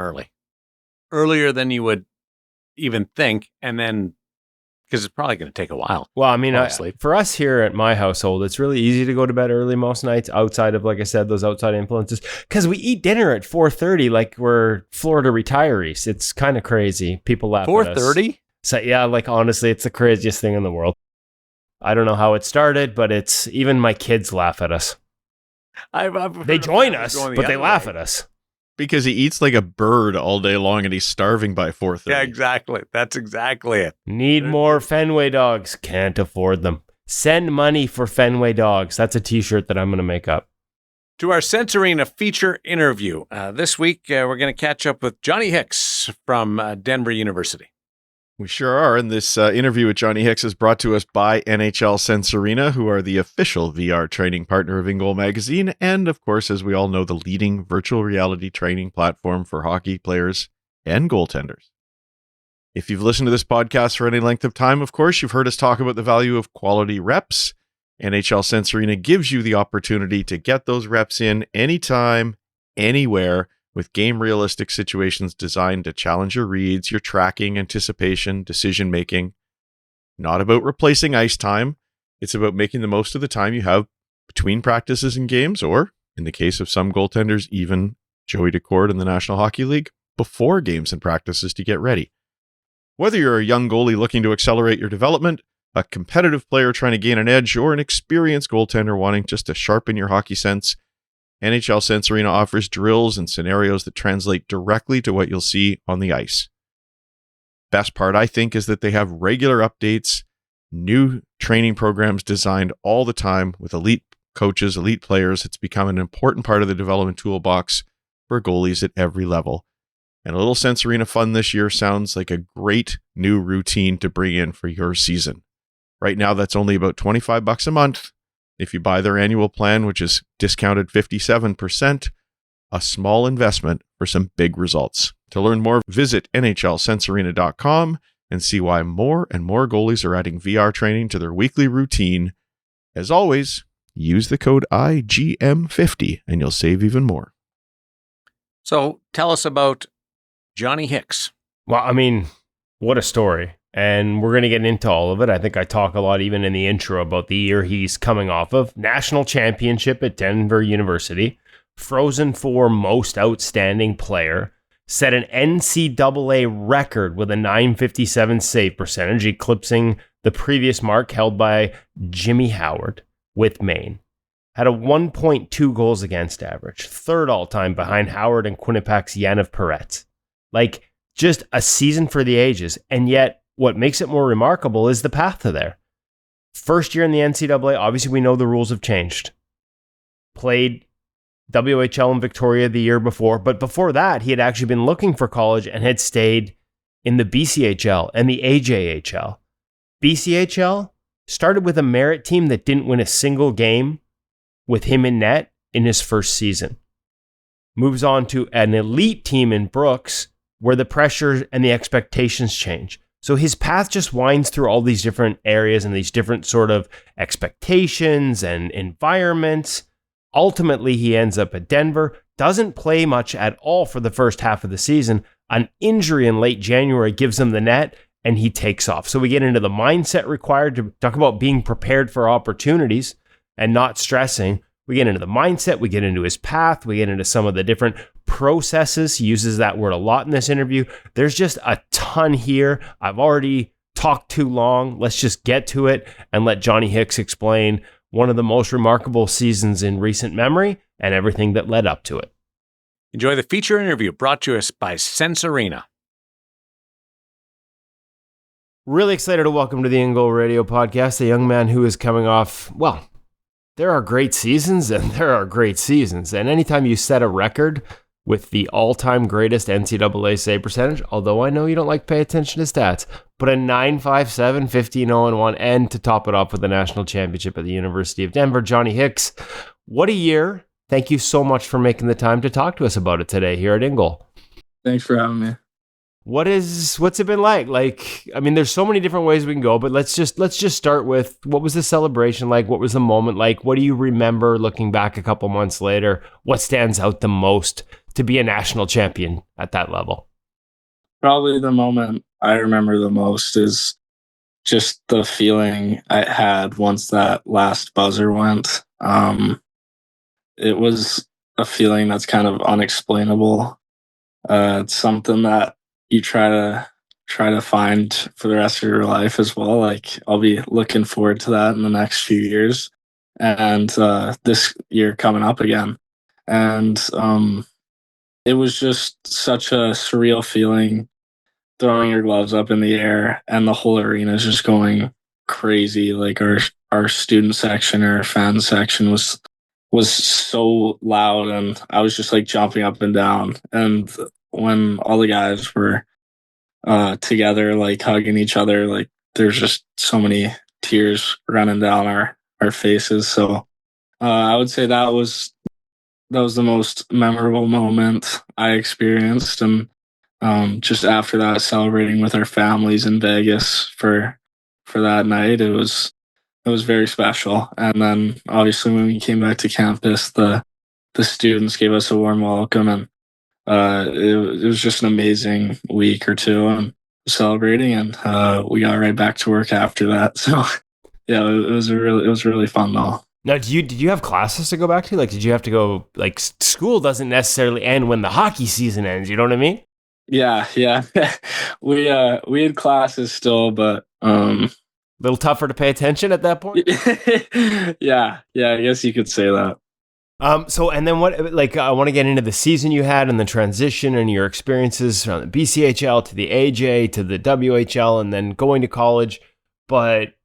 earlier than you would even think, and then because it's probably going to take a while. Well, I mean, for us here at my household, it's really easy to go to bed early most nights outside of, like I said, those outside influences, because we eat dinner at 4:30 like we're Florida retirees. It's kind of crazy. People laugh at us. 4:30? So yeah, like honestly, it's the craziest thing in the world. I don't know how it started, but it's even my kids laugh at us. They join us, but they laugh at us. Because he eats like a bird all day long and he's starving by 4:30. Yeah, exactly. That's exactly it. Need more Fenway dogs. Can't afford them. Send money for Fenway dogs. That's a t-shirt that I'm going to make up. To our Sense Arena feature interview. This week, we're going to catch up with Johnny Hicks from Denver University. We sure are. And this interview with Johnny Hicks is brought to us by NHL Sense Arena, who are the official VR training partner of InGoal magazine. And of course, as we all know, the leading virtual reality training platform for hockey players and goaltenders. If you've listened to this podcast for any length of time, of course, you've heard us talk about the value of quality reps. NHL Sense Arena gives you the opportunity to get those reps in anytime, anywhere, with game-realistic situations designed to challenge your reads, your tracking, anticipation, decision-making. Not about replacing ice time. It's about making the most of the time you have between practices and games, or, in the case of some goaltenders, even Joey Daccord in the National Hockey League, before games and practices to get ready. Whether you're a young goalie looking to accelerate your development, a competitive player trying to gain an edge, or an experienced goaltender wanting just to sharpen your hockey sense, NHL Sense Arena offers drills and scenarios that translate directly to what you'll see on the ice. Best part, I think, is that they have regular updates, new training programs designed all the time with elite coaches, elite players. It's become an important part of the development toolbox for goalies at every level. And a little Sense Arena fun this year sounds like a great new routine to bring in for your season. Right now, that's only about $25 a month. If you buy their annual plan, which is discounted 57%, a small investment for some big results. To learn more, visit NHLSenseArena.com and see why more and more goalies are adding VR training to their weekly routine. As always, use the code IGM50 and you'll save even more. So tell us about Johnny Hicks. Well, I mean, what a story. And we're going to get into all of it. I think I talk a lot even in the intro about the year he's coming off of. National championship at Denver University. Frozen for most outstanding player. Set an NCAA record with a .957 save percentage, eclipsing the previous mark held by Jimmy Howard with Maine. Had a 1.2 goals against average. Third all-time behind Howard and Quinnipiac's Yaniv Peretz. Like, just a season for the ages. And yet, what makes it more remarkable is the path to there. First year in the NCAA, obviously we know the rules have changed. Played WHL in Victoria the year before, but before that, he had actually been looking for college and had stayed in the BCHL and the AJHL. BCHL started with a merit team that didn't win a single game with him in net in his first season. Moves on to an elite team in Brooks where the pressure and the expectations change. So his path just winds through all these different areas and these different sort of expectations and environments. Ultimately, he ends up at Denver, doesn't play much at all for the first half of the season. An injury in late January gives him the net, and he takes off. So we get into the mindset required to talk about being prepared for opportunities and not stressing. We get into the mindset, we get into his path, we get into some of the different processes. He uses that word a lot in this interview. There's just a ton here. I've already talked too long. Let's just get to it and let Johnny Hicks explain one of the most remarkable seasons in recent memory and everything that led up to it. Enjoy the feature interview brought to us by Sense Arena. Really excited to welcome to the InGoal Radio Podcast a young man who is coming off, well, there are great seasons and there are great seasons. And anytime you set a record with the all-time greatest NCAA save percentage, although I know you don't like to pay attention to stats, but a 9.57, 15-0-1, and to top it off with a national championship at the University of Denver. Johnny Hicks, what a year. Thank you so much for making the time to talk to us about it today here at InGoal. Thanks for having me. What's it been like? Like, I mean, there's so many different ways we can go, but let's just start with, what was the celebration like? What was the moment like? What do you remember looking back a couple months later? What stands out the most to be a national champion at that level? Probably the moment I remember the most is just the feeling I had once that last buzzer went. It was a feeling that's kind of unexplainable. It's something that you try to find for the rest of your life as well. Like, I'll be looking forward to that in the next few years, and this year coming up again. And it was just such a surreal feeling, throwing your gloves up in the air and the whole arena is just going crazy. Like, our student section or fan section was so loud, and I was just like jumping up and down. And when all the guys were together, like hugging each other, like there's just so many tears running down our faces. So I would say that was the most memorable moment I experienced. And just after that, celebrating with our families in Vegas for that night, it was very special. And then obviously when we came back to campus, the students gave us a warm welcome, and it was just an amazing week or two and celebrating, and we got right back to work after that. So yeah, it was really fun though. Now, did you have classes to go back to? Like, did you have to go, like, school doesn't necessarily end when the hockey season ends, you know what I mean? Yeah. We had classes still, but a little tougher to pay attention at that point. yeah, I guess you could say that. So, and then what, like, I want to get into the season you had and the transition and your experiences from the BCHL to the AJ to the WHL and then going to college. But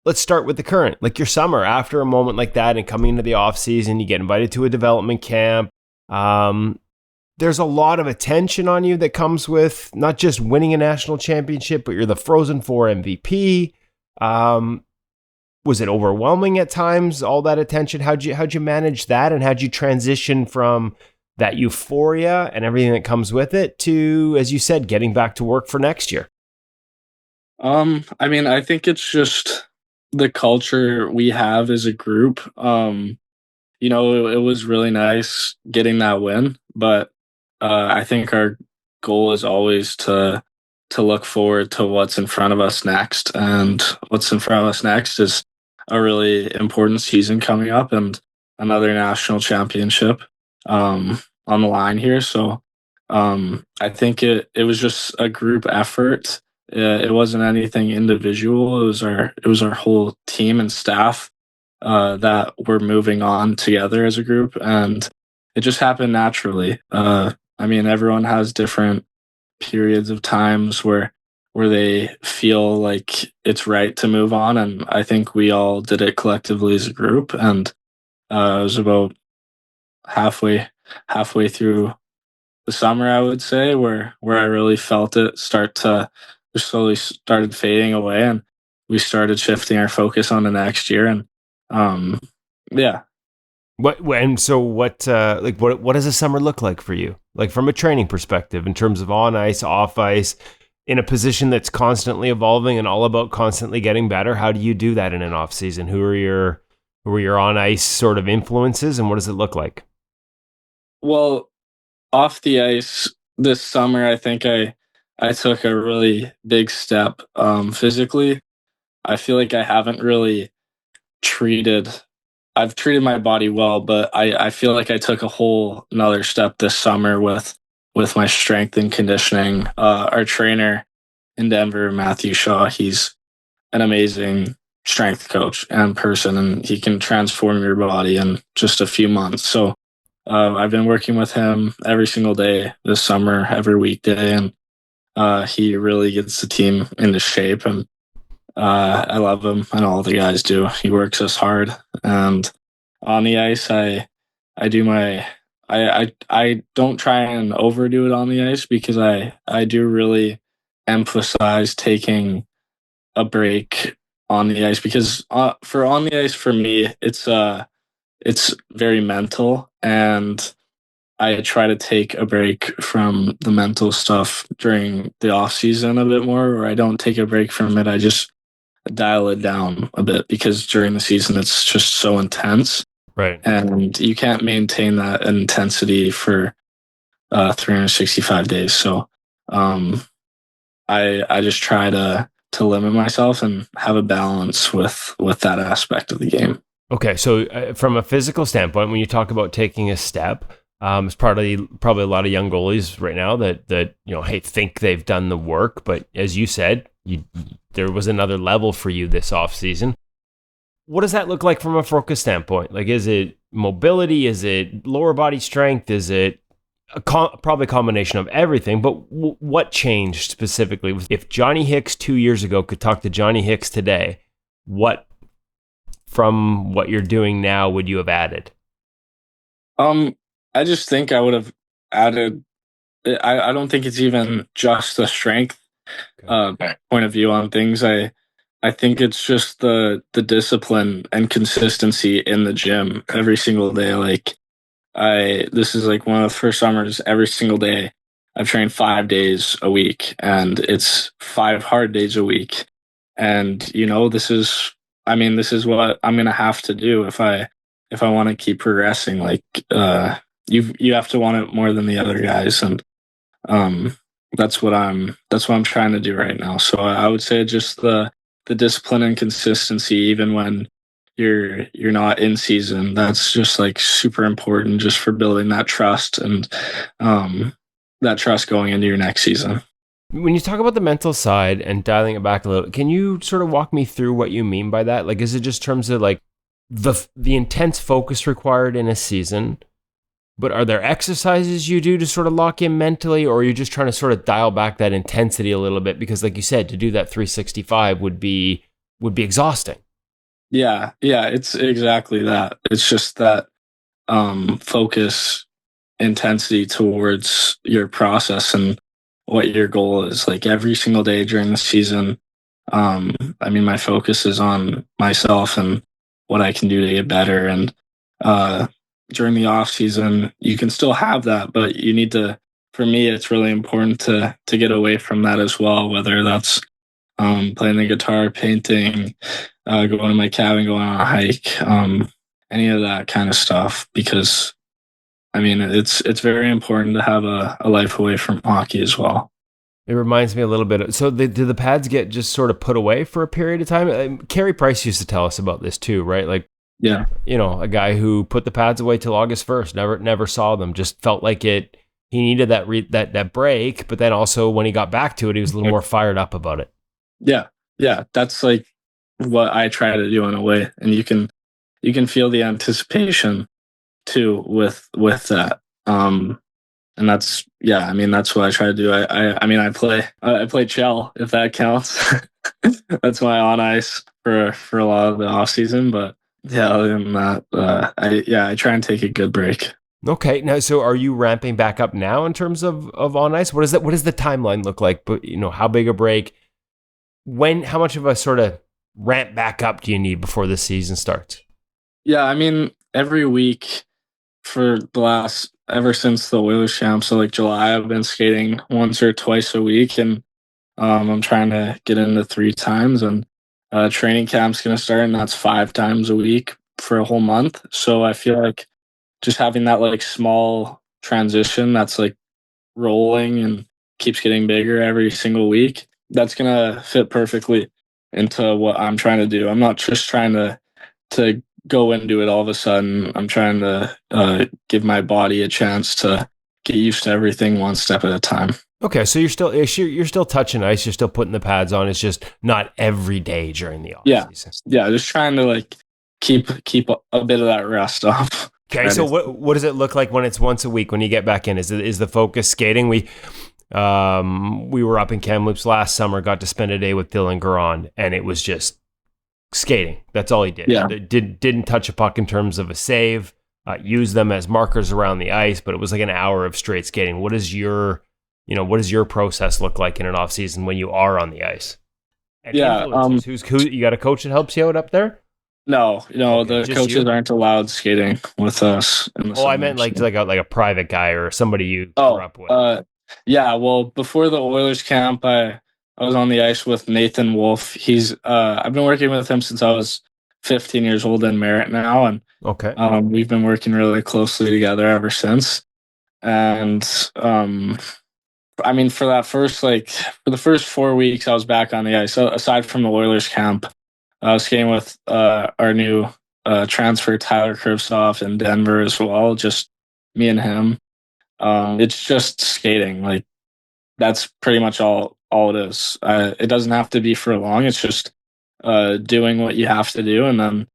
let's start with the current, like your summer. After a moment like that and coming into the off season, you get invited to a development camp. There's a lot of attention on you that comes with not just winning a national championship, but you're the Frozen Four MVP. Was it overwhelming at times, all that attention? How'd you manage that, and how'd you transition from that euphoria and everything that comes with it to, as you said, getting back to work for next year? I mean, I think it's just the culture we have as a group. It was really nice getting that win, but I think our goal is always to look forward to what's in front of us next. And what's in front of us next is a really important season coming up and another national championship on the line here. So I think it was just a group effort. It wasn't anything individual. It was our whole team and staff that were moving on together as a group, and it just happened naturally. I mean, everyone has different periods of times where they feel like it's right to move on, and I think we all did it collectively as a group. And it was about halfway through the summer, I would say, where I really felt it slowly started fading away, and we started shifting our focus on the next year. And yeah. What does a summer look like for you? Like, from a training perspective, in terms of on ice, off ice, in a position that's constantly evolving and all about constantly getting better. How do you do that in an off season? Who are your on ice sort of influences, and what does it look like? Well, off the ice this summer, I think I took a really big step physically. I feel like I haven't really I've treated my body well, but I feel like I took a whole another step this summer with my strength and conditioning. Our trainer in Denver, Matthew Shaw, he's an amazing strength coach and person, and he can transform your body in just a few months. So I've been working with him every single day this summer, every weekday, and he really gets the team into shape, and I love him, and all the guys do. He works us hard, and on the ice, I do my I don't try and overdo it on the ice, because I do really emphasize taking a break on the ice, because for on the ice, for me, it's very mental, and I try to take a break from the mental stuff during the off season a bit more, or I don't take a break from it. I just dial it down a bit, because during the season it's just so intense. Right. And you can't maintain that intensity for 365 days. So I just try to limit myself and have a balance with that aspect of the game. Okay, so from a physical standpoint, when you talk about taking a step, it's probably a lot of young goalies right now that think they've done the work, but as you said, there was another level for you this off season. What does that look like from a focus standpoint? Like, is it mobility? Is it lower body strength? Is it probably a combination of everything? But what changed specifically? If Johnny Hicks 2 years ago could talk to Johnny Hicks today, what from what you're doing now would you have added? I just think I would have added. I don't think it's even just the strength point of view on things. I think it's just the discipline and consistency in the gym every single day. Like this is like one of the first summers. Every single day, I've trained 5 days a week, and it's 5 hard days a week. And this is what I'm gonna have to do if I want to keep progressing. Like you have to want it more than the other guys, and that's what I'm trying to do right now. So I would say just the discipline and consistency, even when you're not in season, that's just like super important, just for building that trust and that trust going into your next season. When you talk about the mental side and dialing it back a little, can you sort of walk me through what you mean by that? Like, is it just terms of like the intense focus required in a season, but are there exercises you do to sort of lock in mentally, or are you just trying to sort of dial back that intensity a little bit? Because like you said, to do that 365 would be exhausting. Yeah, it's exactly that. It's just that focus, intensity towards your process and what your goal is. Like every single day during the season, my focus is on myself and what I can do to get better. And during the off season, you can still have that, but you need to. For me, it's really important to get away from that as well. Whether that's playing the guitar, painting, going to my cabin, going on a hike, any of that kind of stuff. Because it's very important to have a life away from hockey as well. It reminds me a little bit. So do the pads get just sort of put away for a period of time? Carey Price used to tell us about this too, right? Like, yeah, a guy who put the pads away till August 1st, never saw them, just felt like he needed that break. But then also when he got back to it, he was a little more fired up about it. Yeah. That's like what I try to do in a way. And you can feel the anticipation too with that. And that's what I try to do. I play Chell, if that counts. That's my on ice for a lot of the off season. But yeah, other than that, I try and take a good break. Okay. Now, so are you ramping back up now in terms of on ice? What does the timeline look like? But how big a break? How much of a sort of ramp back up do you need before the season starts? Yeah, every week for ever since the Oilers champ, so like July, I've been skating once or twice a week, and I'm trying to get into 3 times, and training camp's going to start, and that's 5 times a week for a whole month. So I feel like just having that like small transition that's like rolling and keeps getting bigger every single week, that's going to fit perfectly into what I'm trying to do. I'm not just trying to go and do it all of a sudden. I'm trying to give my body a chance to get used to everything one step at a time. Okay, so you're still touching ice, you're still putting the pads on. It's just not every day during the off season. Yeah, just trying to like keep a bit of that rest off. Okay, so what does it look like when it's once a week when you get back in? Is the focus skating? We were up in Kamloops last summer, got to spend a day with Dylan Garand, and it was just skating. That's all he did. Yeah. Didn't touch a puck in terms of a save. use them as markers around the ice, but it was like an hour of straight skating. What does your process look like in an off season when you are on the ice? And influencers, who you got a coach that helps you out up there? No, Okay, the coaches aren't allowed skating with us. I meant like a private guy or somebody you grew up with. Yeah. Well, before the Oilers camp, I was on the ice with Nathan Wolf. He's I've been working with him since I was 15 years old in Merritt now, and okay, we've been working really closely together ever since. And I mean, for the first 4 weeks, I was back on the ice. So aside from the Oilers camp, I was skating with our new transfer Tyler Krivtsov in Denver as well. Just me and him. It's just skating. Like that's pretty much all it is. It doesn't have to be for long. It's just doing what you have to do and then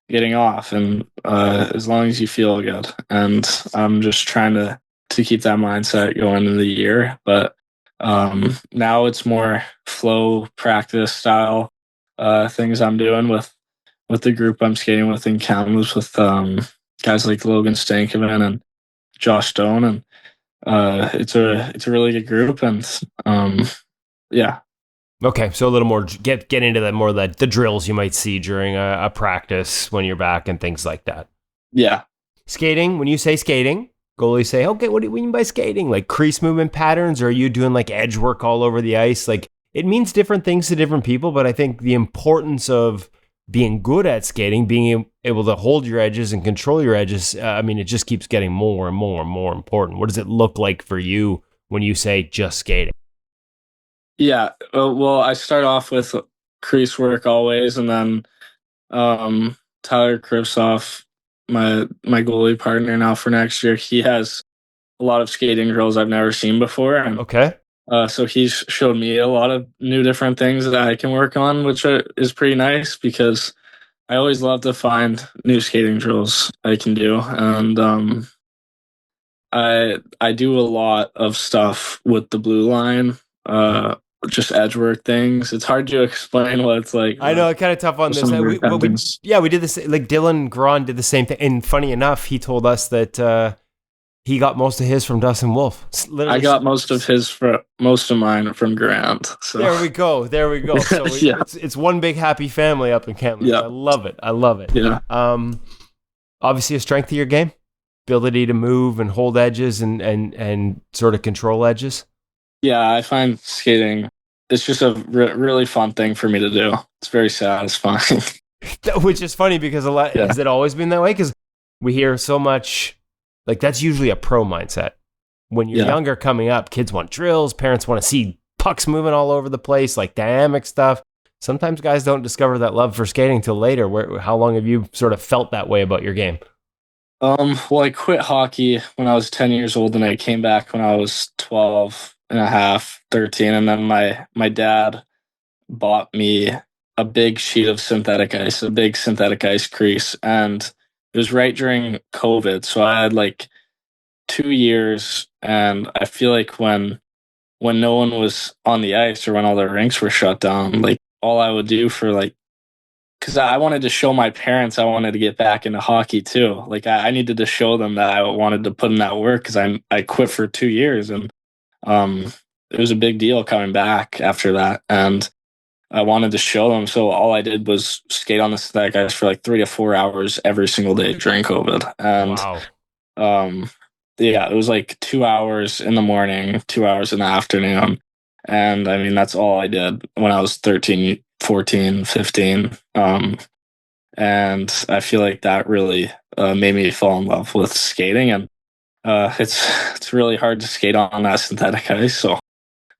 getting off. And as long as you feel good. And I'm just trying to keep that mindset going into the year. But now it's more flow practice style things I'm doing with the group I'm skating with in Kamloops with guys like Logan Stankoven and Josh Stone, and it's a really good group, and yeah. Okay, so a little more get into the drills you might see during a practice when you're back and things like that. Yeah. Skating. When you say skating, goalies say, "Okay, what do you mean by skating? Like crease movement patterns, or are you doing like edge work all over the ice?" Like it means different things to different people, but I think the importance of being good at skating, being able to hold your edges and control your edges, it just keeps getting more and more and more important. What does it look like for you when you say just skating? Yeah, well, I start off with crease work always, and then Tyler Krivtsov, my goalie partner now for next year, he has a lot of skating drills I've never seen before. And okay. So he's showed me a lot of new different things that I can work on, which is pretty nice because I always love to find new skating drills I can do. And I do a lot of stuff with the blue line, just edge work things. It's hard to explain what it's like. I know, kind of tough on this. We did this, like Dylan Gron did the same thing. And funny enough, he told us that he got most of his from Dustin Wolf. I got most of mine from Grant. So there we go. So yeah. It's one big happy family up in Kamloops. Yeah. I love it. Yeah. Obviously a strength of your game, ability to move and hold edges and sort of control edges. Yeah, I find skating, it's just a really fun thing for me to do. It's very satisfying. Which is funny because has it always been that way? Because we hear so much. Like that's usually a pro mindset. When you're younger coming up, kids want drills, parents want to see pucks moving all over the place, like dynamic stuff. Sometimes guys don't discover that love for skating till later. How long have you sort of felt that way about your game? Well, I quit hockey when I was 10 years old and I came back when I was 12 and a half, 13. And then my dad bought me a big sheet of synthetic ice, a big synthetic ice crease. And it was right during COVID. So I had like 2 years. And I feel like when no one was on the ice or when all the rinks were shut down, like all I would do because I wanted to show my parents I wanted to get back into hockey too. Like I needed to show them that I wanted to put in that work because I quit for 2 years. And it was a big deal coming back after that. And I wanted to show them. So all I did was skate on the synthetic ice for like 3 to 4 hours every single day during COVID. And wow. It was like 2 hours in the morning, 2 hours in the afternoon. And I mean, that's all I did when I was 13, 14, 15. And I feel like that really made me fall in love with skating. And it's really hard to skate on that synthetic ice. So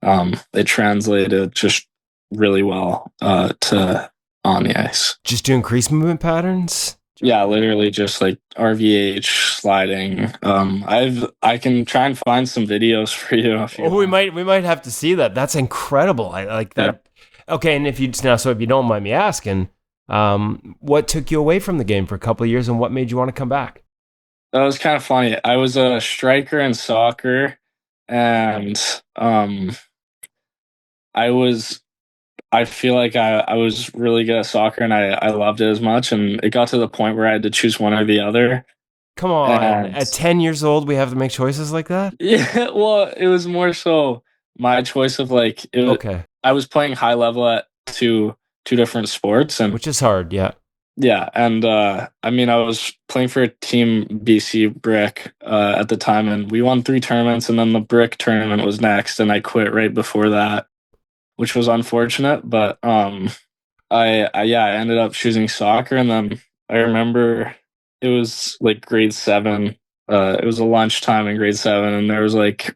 it translated just really well to on the ice. Just doing crease movement patterns? Yeah, literally just like RVH sliding. I can try and find some videos for you. If you we might have to see that. That's incredible. I like that. Yeah. Okay, and if you don't mind me asking, what took you away from the game for a couple of years, and what made you want to come back? That was kind of funny. I was a striker in soccer, and I feel like I was really good at soccer and I loved it as much. And it got to the point where I had to choose one or the other. Come on. And At 10 years old, we have to make choices like that? yeah, well, it was more so my choice of like, Okay. I was playing high level at two different sports, and Which is hard, yeah. yeah, and I mean, I was playing for a team BC Brick at the time, and we won 3 tournaments, and then the Brick tournament was next, and I quit right before that, which was unfortunate. But I ended up choosing soccer, and then I remember it was like grade 7. It was a lunchtime in grade 7, and there was like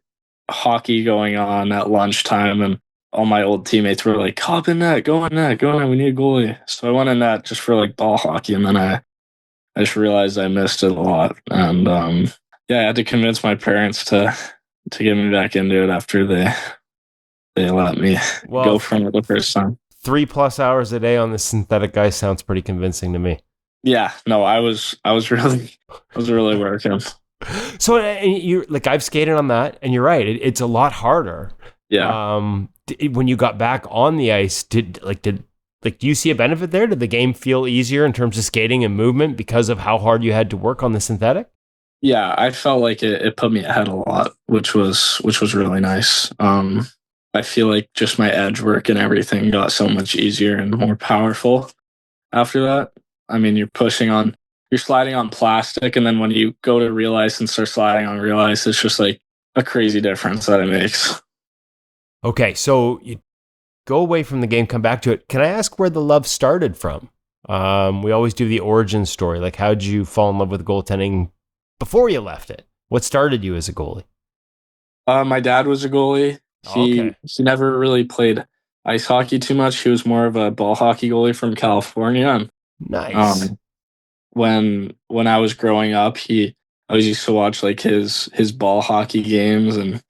hockey going on at lunchtime, and all my old teammates were like, hop in net, go in net, we need a goalie. So I went in net just for like ball hockey, and then I just realized I missed it a lot. And I had to convince my parents to get me back into it after they let me go from it the first time. 3+ hours a day on the synthetic ice sounds pretty convincing to me. Yeah, no, I was really working. So you like, I've skated on that, and you're right, it's a lot harder. Yeah. When you got back on the ice, do you see a benefit there? Did the game feel easier in terms of skating and movement because of how hard you had to work on the synthetic? Yeah, I felt like it put me ahead a lot, which was really nice. I feel like just my edge work and everything got so much easier and more powerful after that. I mean, you're sliding on plastic, and then when you go to real ice and start sliding on real ice, it's just like a crazy difference that it makes. Okay, so you go away from the game, come back to it. Can I ask where the love started from? We always do the origin story. Like, how did you fall in love with goaltending before you left it? What started you as a goalie? My dad was a goalie. He never really played ice hockey too much. He was more of a ball hockey goalie from California. And, nice. When I was growing up, I always used to watch like his ball hockey games, and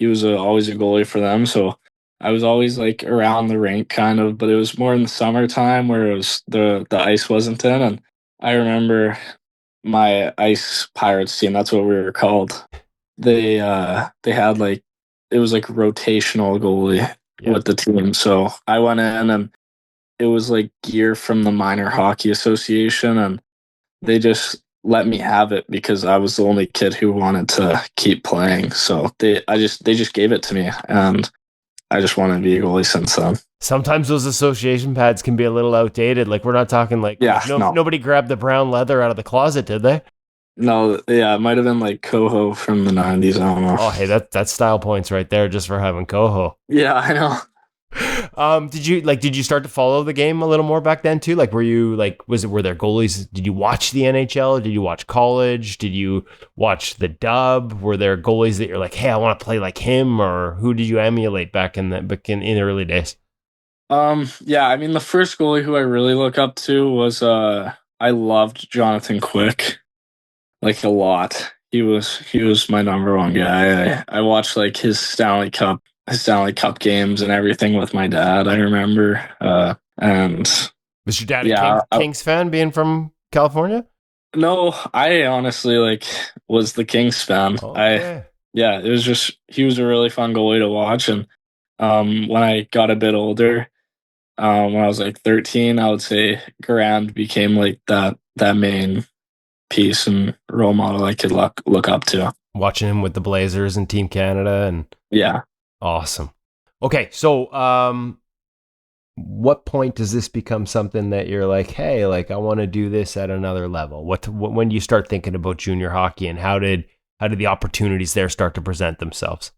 he was always a goalie for them. So I was always like around the rink kind of, but it was more in the summertime where it was the ice wasn't in. And I remember my Ice Pirates team, that's what we were called. They had like, it was like rotational goalie with the team. So I went in, and it was like gear from the Minor Hockey Association, and they just let me have it because I was the only kid who wanted to keep playing. So they just gave it to me, and I just wanted to be a goalie since then. Sometimes those association pads can be a little outdated. Like, we're not talking like, nobody grabbed the brown leather out of the closet, did they? No, yeah, it might have been like Coho from the 90s. I don't know. Oh, hey, that's style points right there just for having Coho. Yeah, I know. Did you start to follow the game a little more back then too? Like, were there goalies? Did you watch the NHL? Did you watch college? Did you watch the dub? Were there goalies that you're like, hey, I want to play like him? Or who did you emulate back in the early days? Yeah, I mean, the first goalie who I really look up to was I loved Jonathan Quick, like, a lot. He was my number one guy. I watched like his Stanley Cup games and everything with my dad, I remember. And was your dad a Kings fan, being from California? No, I honestly was the Kings fan. Okay. It was just, he was a really fun goalie to watch. And when I got a bit older, when I was like 13, I would say Garand became like that main piece and role model I could look up to. Watching him with the Blazers and Team Canada, and yeah. Awesome. Okay, so what point does this become something that you're like, hey, like, I want to do this at another level? When do you start thinking about junior hockey, and how did the opportunities there start to present themselves?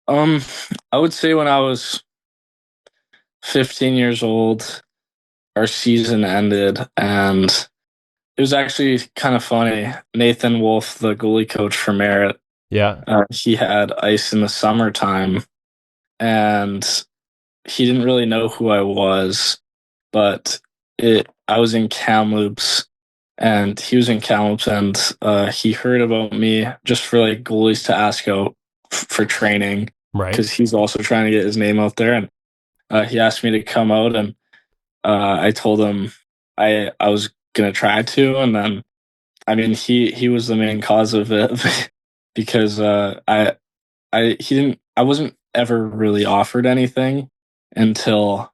I would say when I was 15 years old, our season ended, and it was actually kind of funny. Nathan Wolf, the goalie coach for Merritt, he had ice in the summertime, and he didn't really know who I was, but I was in Kamloops, and he was in Kamloops, and he heard about me just for like goalies to ask out for training, right? Because he's also trying to get his name out there, and he asked me to come out, and I told him I was gonna try to, and then I mean he was the main cause of it. Because I wasn't ever really offered anything until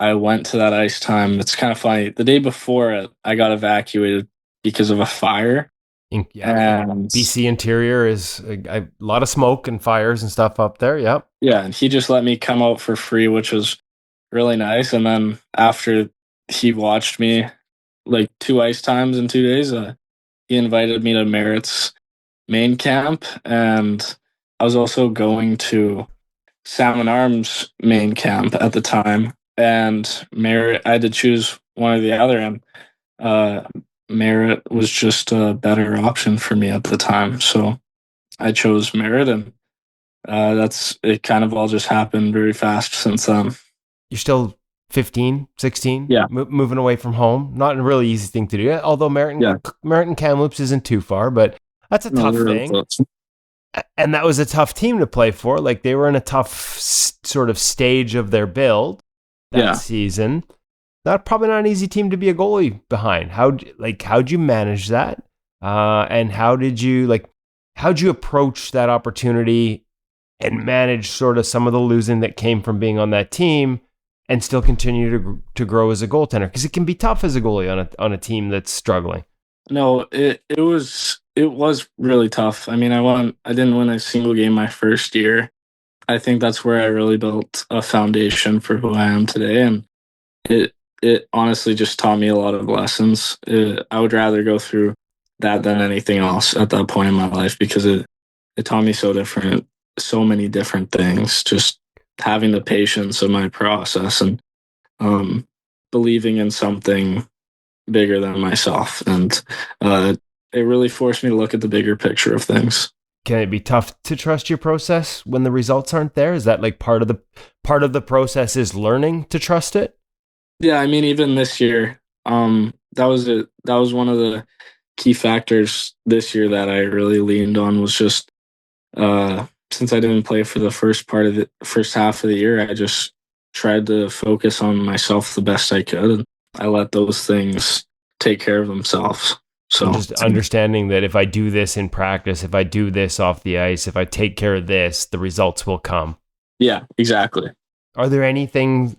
I went to that ice time. It's kind of funny. The day before it, I got evacuated because of a fire. And BC interior is a lot of smoke and fires and stuff up there. Yep. Yeah, and he just let me come out for free, which was really nice. And then after he watched me like 2 ice times in 2 days, he invited me to Merritt's main camp, and I was also going to Salmon Arms main camp at the time. And Merritt, I had to choose one or the other, and Merritt was just a better option for me at the time. So I chose Merritt, and that's it. Kind of all just happened very fast since then. You're still 15, 16, yeah, moving away from home. Not a really easy thing to do. Although Merritt and Kamloops isn't too far, but that's a tough thing. And that was a tough team to play for. Like, they were in a tough sort of stage of their build that season. Probably not an easy team to be a goalie behind. How'd you manage that? And how'd you approach that opportunity and manage sort of some of the losing that came from being on that team and still continue to grow as a goaltender? Because it can be tough as a goalie on a team that's struggling. No, it was really tough. I mean, I didn't win a single game my first year. I think that's where I really built a foundation for who I am today, and it honestly just taught me a lot of lessons. I would rather go through that than anything else at that point in my life, because it taught me so many different things. Just having the patience of my process, and believing in something bigger than myself. And it really forced me to look at the bigger picture of things. Can it be tough to trust your process when the results aren't there? Is that like part of the process is learning to trust it? Yeah, I mean, even this year, that was one of the key factors this year that I really leaned on, was just since I didn't play for the first half of the year, I just tried to focus on myself the best I could, and I let those things take care of themselves. So just understanding that if I do this in practice, if I do this off the ice, if I take care of this, the results will come. Yeah, exactly. Are there anything,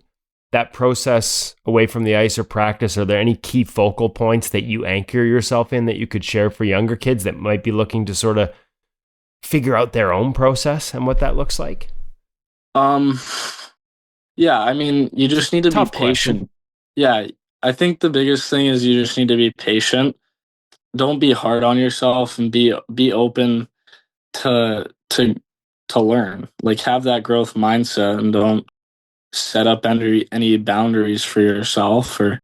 that process away from the ice or practice, are there any key focal points that you anchor yourself in that you could share for younger kids that might be looking to sort of figure out their own process and what that looks like? Yeah, I mean, you just need to Tough be patient. Question. Yeah, I think the biggest thing is you just need to be patient. Don't be hard on yourself, and be open to learn. Like, have that growth mindset, and don't set up any boundaries for yourself. Or,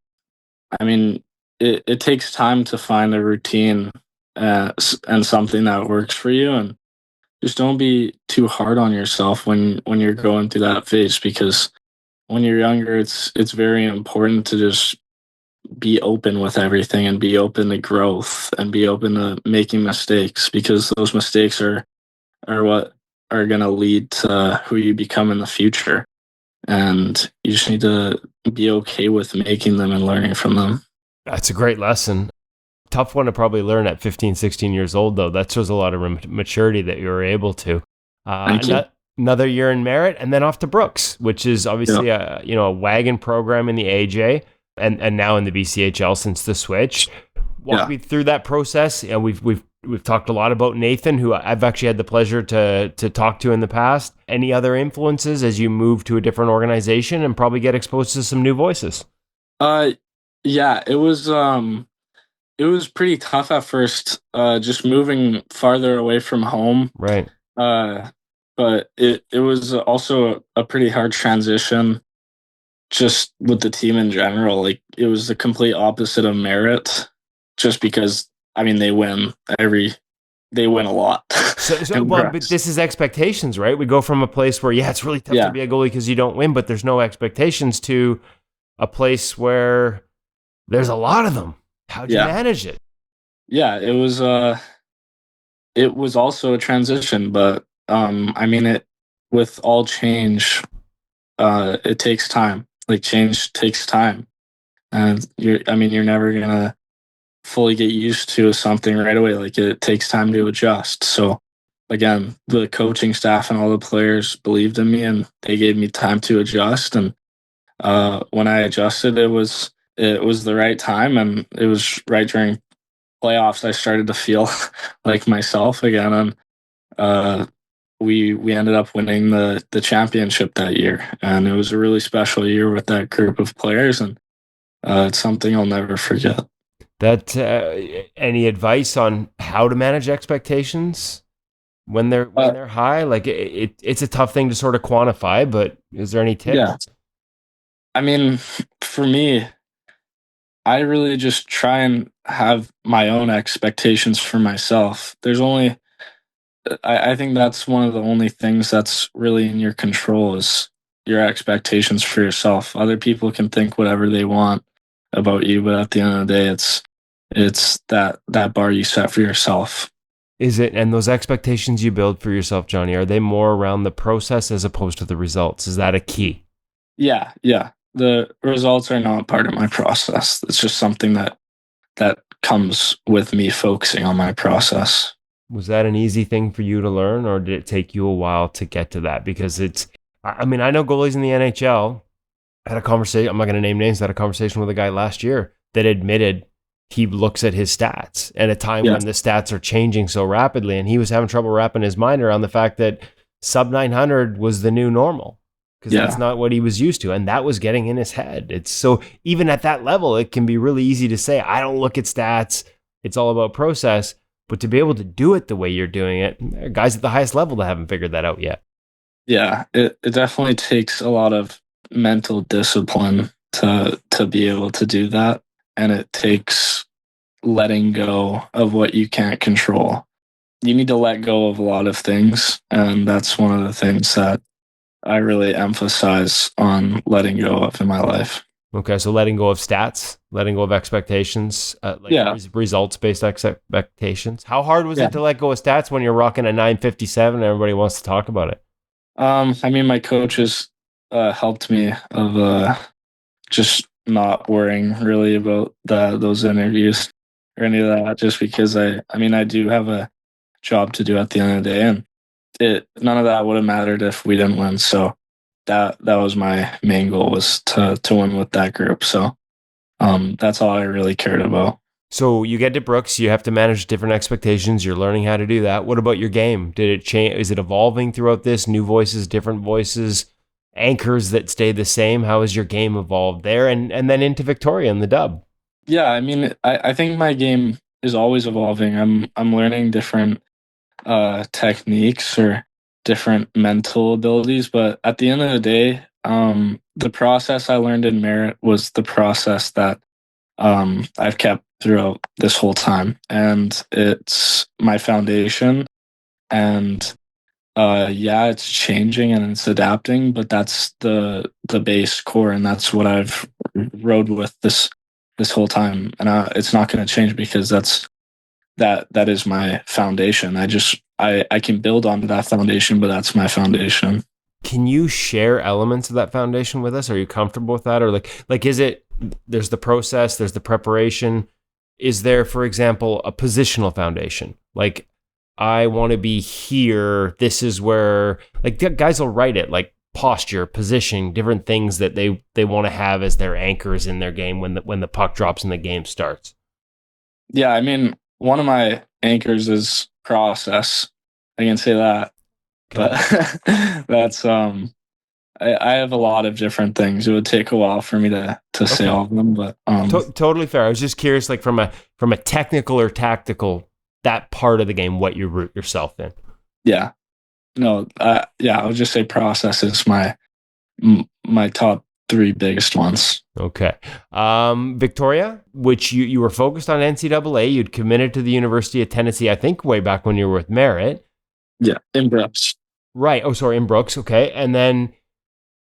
I mean, it takes time to find a routine and something that works for you, and just don't be too hard on yourself when you're going through that phase, because when you're younger, it's very important to just be open with everything, and be open to growth, and be open to making mistakes, because those mistakes are what are going to lead to who you become in the future. And you just need to be okay with making them and learning from them. That's a great lesson. Tough one to probably learn at 15, 16 years old, though. That shows a lot of maturity that you were able to. Another year in Merritt, and then off to Brooks, which is obviously a wagon program in the AJ, and now in the BCHL since the switch. Walk me through that process. We've talked a lot about Nathan, who I've actually had the pleasure to talk to in the past. Any other influences as you move to a different organization and probably get exposed to some new voices? Yeah, it was pretty tough at first, just moving farther away from home. Right. But it was also a pretty hard transition, just with the team in general. Like, it was the complete opposite of Merritt, just because, I mean, they win a lot. But this is expectations, right? We go from a place where, it's really tough to be a goalie because you don't win, but there's no expectations, to a place where there's a lot of them. How'd you manage it? Yeah, it was also a transition, but I mean, with all change, it takes time. Like, change takes time, and you're never gonna fully get used to something right away. Like, it takes time to adjust. So again, the coaching staff and all the players believed in me, and they gave me time to adjust. And when I adjusted, it was the right time, and it was right during playoffs, I started to feel like myself again, and we ended up winning the championship that year, and it was a really special year with that group of players, and it's something I'll never forget. That any advice on how to manage expectations when they're high? Like it's a tough thing to sort of quantify, but is there any tips? Yeah, I mean, for me, I really just try and have my own expectations for myself. I think that's one of the only things that's really in your control is your expectations for yourself. Other people can think whatever they want about you, but at the end of the day, it's that bar you set for yourself. Is it, and those expectations you build for yourself, Johnny, are they more around the process as opposed to the results? Is that a key? Yeah. The results are not part of my process. It's just something that comes with me focusing on my process. Was that an easy thing for you to learn, or did it take you a while to get to that? Because I know goalies in the NHL. I had a conversation, I'm not going to name names, I had a conversation with a guy last year that admitted he looks at his stats at a time when the stats are changing so rapidly, and he was having trouble wrapping his mind around the fact that sub 900 was the new normal, because that's not what he was used to, and that was getting in his head. It's so, even at that level, it can be really easy to say, I don't look at stats, it's all about process. But to be able to do it the way you're doing it, there are guys at the highest level that haven't figured that out yet. Yeah, it definitely takes a lot of mental discipline to be able to do that. And it takes letting go of what you can't control. You need to let go of a lot of things. And that's one of the things that I really emphasize on letting go of in my life. Okay, so letting go of stats, letting go of expectations, results-based expectations. How hard was it to let go of stats when you're rocking a 957 and everybody wants to talk about it? My coaches helped me of just not worrying really about those interviews or any of that, just because I do have a job to do at the end of the day, and none of that would have mattered if we didn't win. So that was my main goal, was to win with that group. So that's all I really cared about. So you get to Brooks, you have to manage different expectations. You're learning how to do that. What about your game? Did it change? Is it evolving throughout this? New voices, different voices, anchors that stay the same? How has your game evolved there? And then into Victoria and the dub? Yeah, I think my game is always evolving. I'm learning different techniques or different mental abilities, but at the end of the day, the process I learned in Merit was the process that I've kept throughout this whole time, and it's my foundation. And it's changing and it's adapting, but that's the base core, and that's what I've rode with this whole time, and it's not going to change, because that is my foundation. I can build on that foundation, but that's my foundation. Can you share elements of that foundation with us? Are you comfortable with that? Or like is it, there's the process, there's the preparation. Is there, for example, a positional foundation? Like, I want to be here. This is where, like, guys will write it, like posture, position, different things that they want to have as their anchors in their game when the puck drops and the game starts. Yeah, one of my anchors is process. I can say that. But that's I have a lot of different things. It would take a while for me to say all of them, but totally fair. I was just curious, like from a technical or tactical, that part of the game, what you root yourself in. Yeah. No, I would just say process is my top three biggest ones. Okay. Victoria, which you were focused on NCAA, you'd committed to the University of Tennessee, I think way back when you were with Merit. Yeah, in Brooks. Right. Oh, sorry, in Brooks. Okay. And then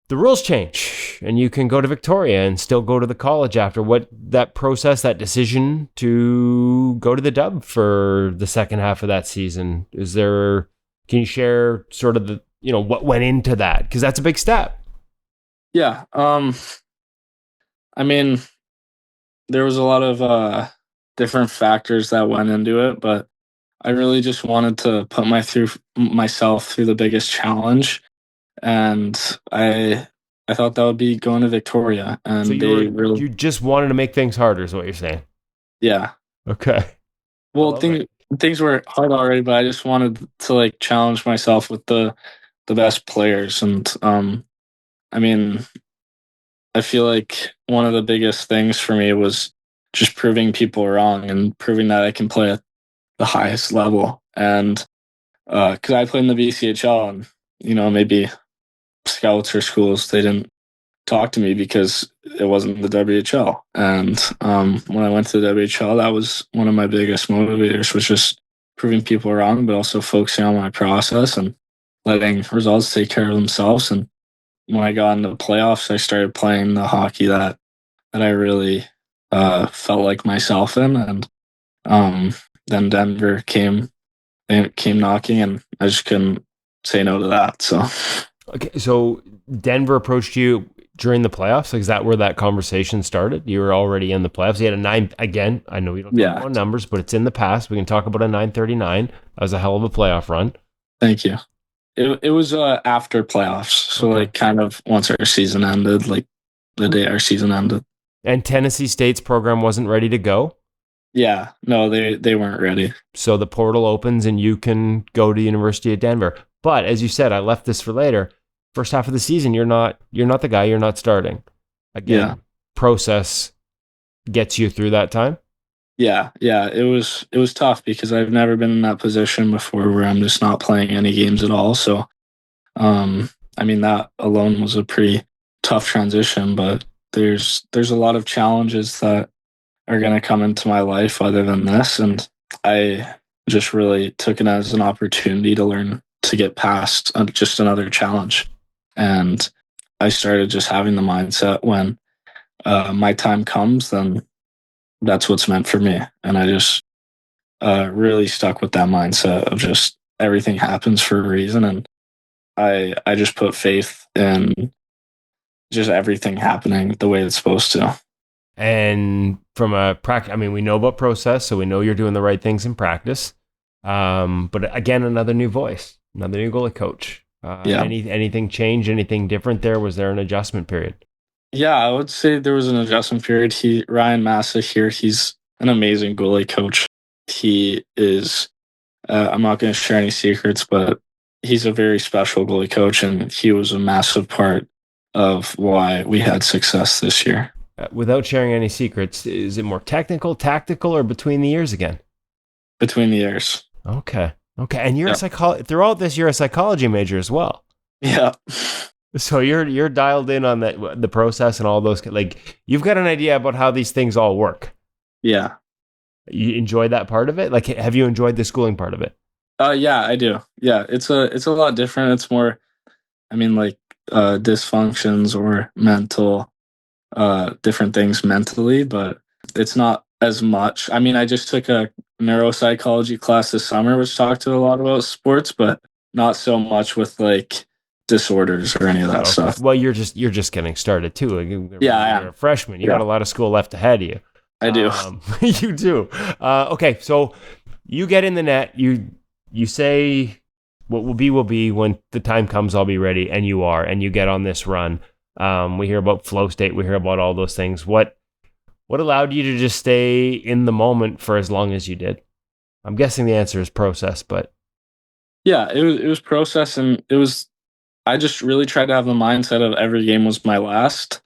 the rules change and you can go to Victoria and still go to the college after. What that process, that decision to go to the dub for the second half of that season, can you share sort of the, what went into that? Because that's a big step. Yeah. There was a lot of different factors that went into it, but I really just wanted to put myself through the biggest challenge, and I thought that would be going to Victoria. And so you just wanted to make things harder, is what you're saying? Yeah. Okay. Well, things were hard already, but I just wanted to like challenge myself with the best players, and I mean, I feel like one of the biggest things for me was just proving people wrong and proving that I can play at the highest level. And because I played in the BCHL, and maybe scouts or schools, they didn't talk to me because it wasn't the WHL. And when I went to the WHL, that was one of my biggest motivators, was just proving people wrong, but also focusing on my process and letting results take care of themselves. And when I got into the playoffs, I started playing the hockey that I really felt like myself in. And then Denver came knocking, and I just couldn't say no to that. So, okay, so Denver approached you during the playoffs. Like, is that where that conversation started? You were already in the playoffs. You had a 9 again. I know we don't talk about numbers, but it's in the past. We can talk about a 939. That was a hell of a playoff run. Thank you. It was after playoffs, so like kind of once our season ended, like the day our season ended. And Tennessee State's program wasn't ready to go? Yeah, no, they weren't ready. So the portal opens and you can go to University of Denver. But as you said, I left this for later. First half of the season, you're not the guy, you're not starting. Again, process gets you through that time? Yeah, it was tough because I've never been in that position before where I'm just not playing any games at all. So, I mean, that alone was a pretty tough transition, but there's a lot of challenges that are going to come into my life other than this. And I just really took it as an opportunity to learn to get past just another challenge. And I started just having the mindset when my time comes, then that's what's meant for me. And I just really stuck with that mindset of just everything happens for a reason. And I just put faith in just everything happening the way it's supposed to. And from a practice, I mean, we know about process, so we know you're doing the right things in practice. But again, another new voice, another new goalie coach. Anything change? Anything different there? Was there an adjustment period? Yeah, I would say there was an adjustment period. Ryan Massa here, he's an amazing goalie coach. He is, I'm not going to share any secrets, but he's a very special goalie coach, and he was a massive part of why we had success this year. Without sharing any secrets, is it more technical, tactical, or between the ears again? Between the ears. Okay. And you're throughout this, you're a psychology major as well. Yeah. So you're dialed in on the process and all those, like, you've got an idea about how these things all work. Yeah. You enjoy that part of it? Like, have you enjoyed the schooling part of it? Yeah, I do. Yeah, it's a lot different. It's more, I mean, like dysfunctions or mental, different things mentally, but it's not as much. I mean, I just took a neuropsychology class this summer, which talked to a lot about sports, but not so much with like disorders or any of that stuff. Well, you're just getting started too. Like, you're a freshman. You got a lot of school left ahead of you. I do. You do. Okay, so you get in the net. You say what will be when the time comes. I'll be ready, and you are, and you get on this run. We hear about flow state. We hear about all those things. What allowed you to just stay in the moment for as long as you did? I'm guessing the answer is process, but yeah, it was process, and it was. I just really tried to have the mindset of every game was my last,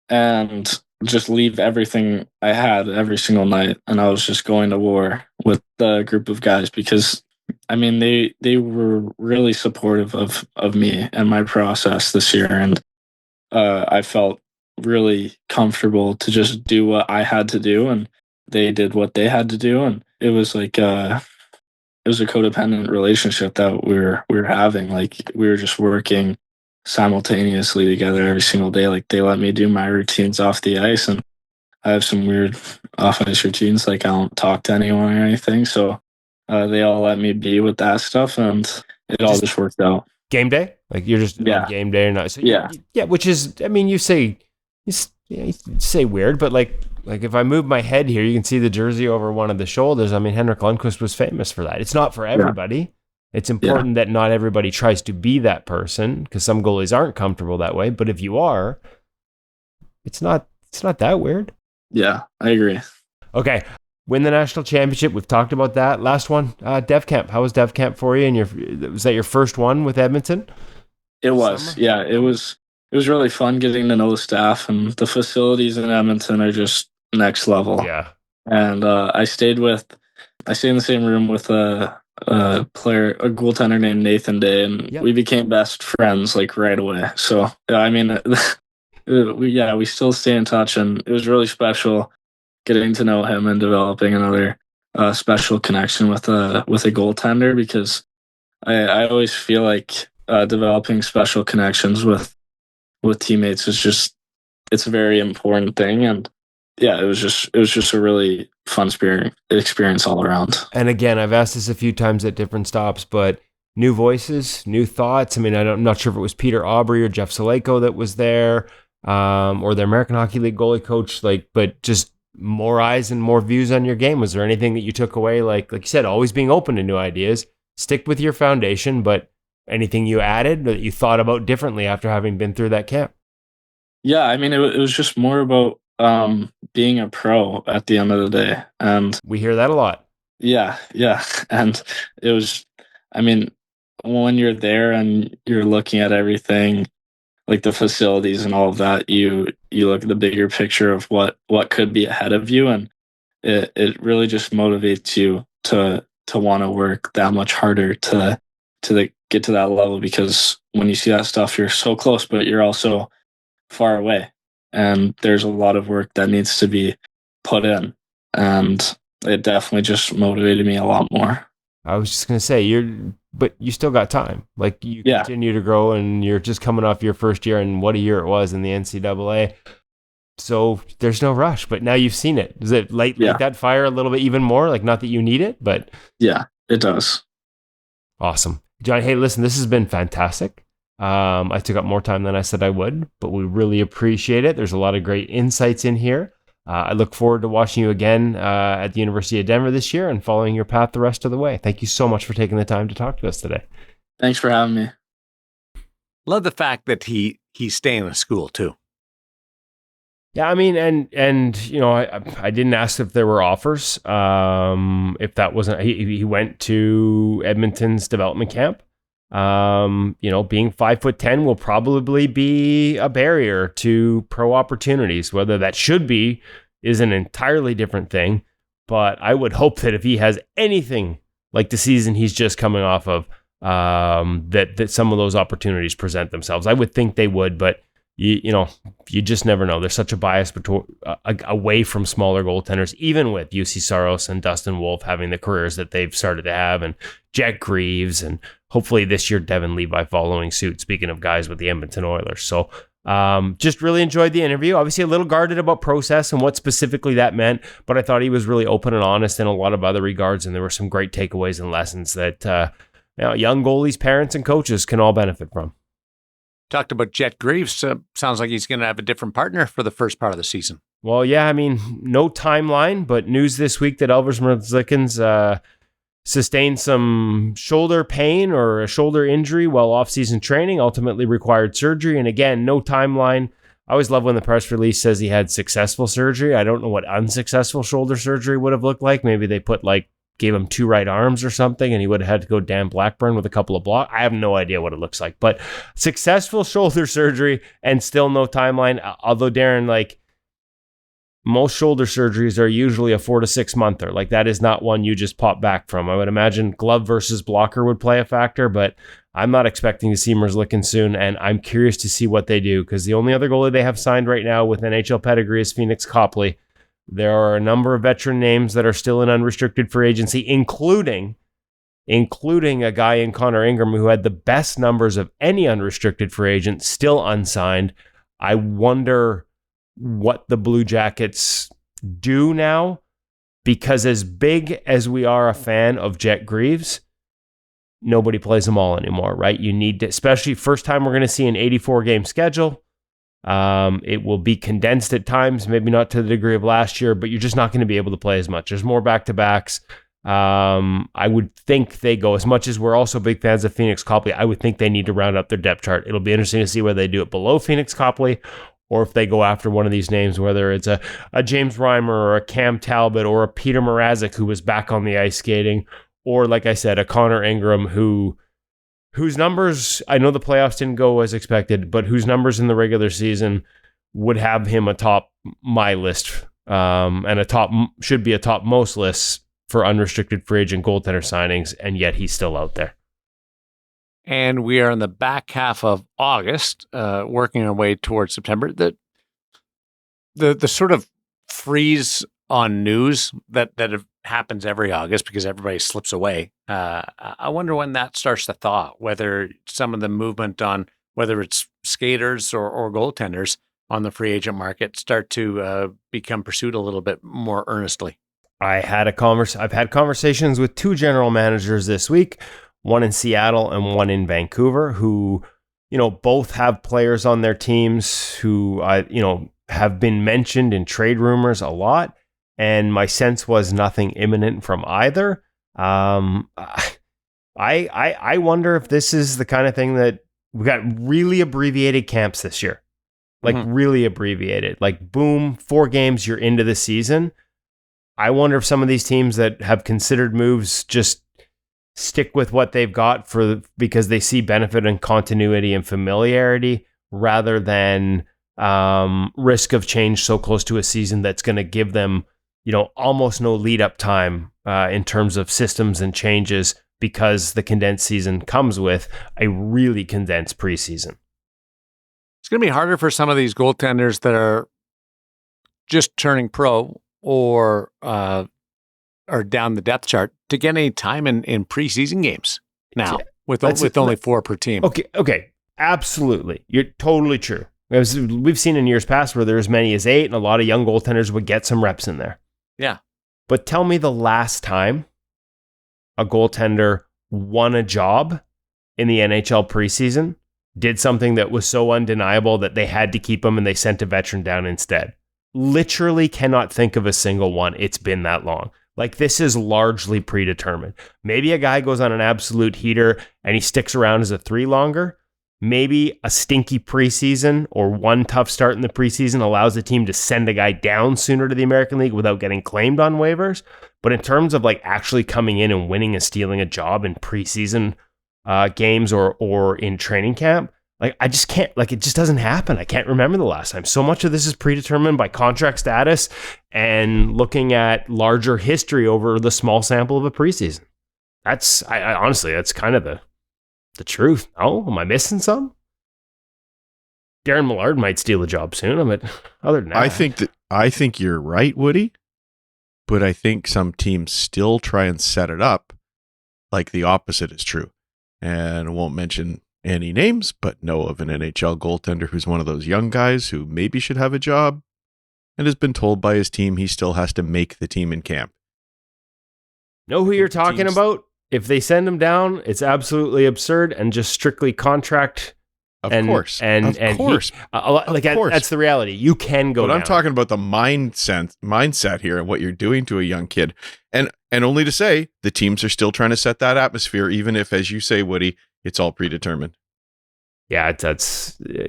and just leave everything I had every single night. And I was just going to war with the group of guys because, I mean, they were really supportive of me and my process this year. And I felt really comfortable to just do what I had to do, and they did what they had to do. And it was like, it was a codependent relationship that we were having. Like, we were just working simultaneously together every single day. Like, they let me do my routines off the ice, and I have some weird off ice routines. Like, I don't talk to anyone or anything. So they all let me be with that stuff, and it all just worked out. Game day? Like, you're just on game day or not? So yeah, which is, I mean, you say weird, but like if I move my head here, you can see the jersey over one of the shoulders. I mean, Henrik Lundqvist was famous for that. It's not for everybody. Yeah. It's important that not everybody tries to be that person, because some goalies aren't comfortable that way. But if you are, it's not that weird. Yeah, I agree. Okay. win the national championship. We've talked about that. Last one, Dev Camp. How was Dev Camp for you? And was that your first one with Edmonton? It was. Summer? Yeah, it was really fun getting to know the staff, and the facilities in Edmonton are just next level. Yeah. And I stayed in the same room with a goaltender named Nathan Day, and we became best friends like right away. So I mean, we still stay in touch, and it was really special getting to know him and developing another special connection with a goaltender, because I always feel like developing special connections with teammates is it's a very important thing. And yeah, it was just a really fun experience all around. And again, I've asked this a few times at different stops, but new voices, new thoughts. I mean, I'm not sure if it was Peter Aubry or Jeff Saleko that was there, or the American Hockey League goalie coach, but just more eyes and more views on your game. Was there anything that you took away? Like you said, always being open to new ideas, stick with your foundation, but anything you added that you thought about differently after having been through that camp? Yeah, I mean, it was just more about being a pro at the end of the day. And we hear that a lot. Yeah. And it was, I mean, when you're there and you're looking at everything, like the facilities and all of that, you look at the bigger picture of what could be ahead of you, and it really just motivates you to want to work that much harder to get to that level, because when you see that stuff, you're so close, but you're also far away, and there's a lot of work that needs to be put in, and it definitely just motivated me a lot more. I was just going to say, but you still got time. Like you continue to grow, and you're just coming off your first year, and what a year it was in the NCAA. So there's no rush, but now you've seen it. Does it light that fire a little bit even more? Like, not that you need it, but yeah, it does. Awesome. Johnny, hey, listen, this has been fantastic. I took up more time than I said I would, but we really appreciate it. There's a lot of great insights in here. I look forward to watching you again at the University of Denver this year and following your path the rest of the way. Thank you so much for taking the time to talk to us today. Thanks for having me. Love the fact that he's staying in school too. Yeah, I mean, and you know, I didn't ask if there were offers. If that wasn't, he went to Edmonton's development camp. You know, being 5'10" will probably be a barrier to pro opportunities. Whether that should be is an entirely different thing. But I would hope that if he has anything like the season he's just coming off of, that some of those opportunities present themselves. I would think they would, but you know, you just never know. There's such a bias away from smaller goaltenders, even with UC Saros and Dustin Wolf having the careers that they've started to have, and Jack Greaves, and hopefully this year Devin Levi following suit, speaking of guys with the Edmonton Oilers. So just really enjoyed the interview. Obviously a little guarded about process and what specifically that meant, but I thought he was really open and honest in a lot of other regards, and there were some great takeaways and lessons that young goalies, parents, and coaches can all benefit from. Talked about Jet Greaves. Sounds like he's going to have a different partner for the first part of the season. Well, yeah, I mean, no timeline, but news this week that Elvis Merzlikins sustained some shoulder pain or a shoulder injury while off-season training, ultimately required surgery. And again, no timeline. I always love when the press release says he had successful surgery. I don't know what unsuccessful shoulder surgery would have looked like. Maybe they gave him 2 right arms or something, and he would have had to go Dan Blackburn with a couple of blocks. I have no idea what it looks like, but successful shoulder surgery and still no timeline. Although, Darren, like, most shoulder surgeries are usually a 4 to 6 monther. Like, that is not one you just pop back from. I would imagine glove versus blocker would play a factor, but I'm not expecting to see Merzlikins soon, and I'm curious to see what they do, because the only other goalie they have signed right now with NHL pedigree is Phoenix Copley. There are a number of veteran names that are still in unrestricted free agency, including a guy in Connor Ingram who had the best numbers of any unrestricted free agent, still unsigned. I wonder what the Blue Jackets do now, because as big as we are a fan of Jet Greaves, nobody plays them all anymore, right? You need to, especially first time we're going to see an 84-game schedule. It will be condensed at times, maybe not to the degree of last year, but you're just not going to be able to play as much. There's more back-to-backs. I would think they go, as much as we're also big fans of Phoenix Copley, I would think they need to round up their depth chart. It'll be interesting to see whether they do it below Phoenix Copley or if they go after one of these names, whether it's a James Reimer or a Cam Talbot or a Peter Mrazek who was back on the ice skating, or like I said, a Connor Ingram whose numbers, I know the playoffs didn't go as expected, but whose numbers in the regular season would have him atop my list, and should be atop most lists for unrestricted free agent goaltender signings, and yet he's still out there. And we are in the back half of August, working our way towards September. The sort of freeze on news that happens every August because everybody slips away. I wonder when that starts to thaw, whether some of the movement on whether it's skaters or goaltenders on the free agent market start to become pursued a little bit more earnestly. I've had conversations with two general managers this week, one in Seattle and one in Vancouver, who, both have players on their teams who, have been mentioned in trade rumors a lot. And my sense was nothing imminent from either. I wonder if this is the kind of thing that we got really abbreviated camps this year, really abbreviated, like boom, 4 games, you're into the season. I wonder if some of these teams that have considered moves just stick with what they've got because they see benefit in continuity and familiarity rather than risk of change so close to a season that's going to give them, almost no lead up time in terms of systems and changes, because the condensed season comes with a really condensed preseason. It's going to be harder for some of these goaltenders that are just turning pro or down the depth chart to get any time in preseason games now with only 4 per team. Okay, absolutely. You're totally true. We've seen in years past where there as many as 8 and a lot of young goaltenders would get some reps in there. Yeah. But tell me the last time a goaltender won a job in the NHL preseason, did something that was so undeniable that they had to keep him and they sent a veteran down instead. Literally cannot think of a single one. It's been that long. Like, this is largely predetermined. Maybe a guy goes on an absolute heater and he sticks around as a 3 longer. Maybe a stinky preseason or one tough start in the preseason allows the team to send a guy down sooner to the American League without getting claimed on waivers. But in terms of like actually coming in and winning and stealing a job in preseason games or in training camp, like, I just can't, like, it just doesn't happen. I can't remember the last time. So much of this is predetermined by contract status and looking at larger history over the small sample of a preseason. That's, I honestly, that's kind of the truth. Oh, am I missing some? Darren Millard might steal a job soon. But other than that, I think you're right, Woody. But I think some teams still try and set it up like the opposite is true. And I won't mention any names, but know of an NHL goaltender who's one of those young guys who maybe should have a job and has been told by his team he still has to make the team in camp. Know who you're talking about? If they send him down, it's absolutely absurd and just strictly contract. Of course. That's the reality. You can go down. I'm talking about the mindset here and what you're doing to a young kid. And only to say the teams are still trying to set that atmosphere, even if, as you say, Woody, it's all predetermined. Yeah,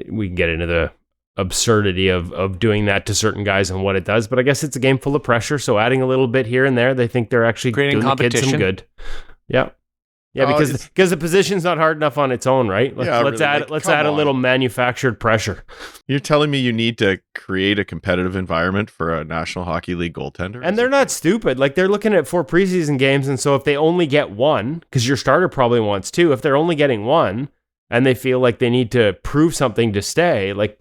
we can get into the absurdity of doing that to certain guys and what it does, but I guess it's a game full of pressure. So adding a little bit here and there, they think they're actually creating doing the kids some good. Yeah. Yeah, because the position's not hard enough on its own, right? Let's add a little manufactured pressure. You're telling me you need to create a competitive environment for a National Hockey League goaltender? And they're not stupid. Like, they're looking at 4 preseason games, and so if they only get 1, because your starter probably wants 2, if they're only getting 1 and they feel like they need to prove something to stay, like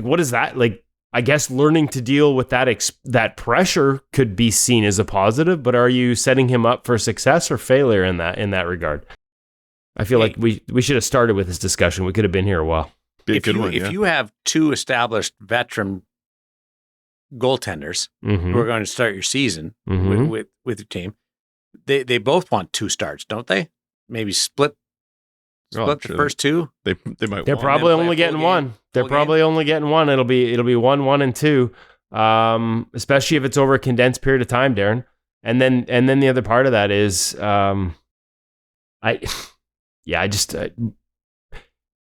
what is that? Like, I guess learning to deal with that pressure could be seen as a positive, but are you setting him up for success or failure in that regard? I feel like we should have started with this discussion. We could have been here a while. If you have 2 established veteran goaltenders who are going to start your season with your team, they both want 2 starts, don't they? Maybe split the first 2. They might. They're probably only getting 1. They're probably only getting 1. It'll be 1, 1, and 2. Especially if it's over a condensed period of time, Darren. And then the other part of that is,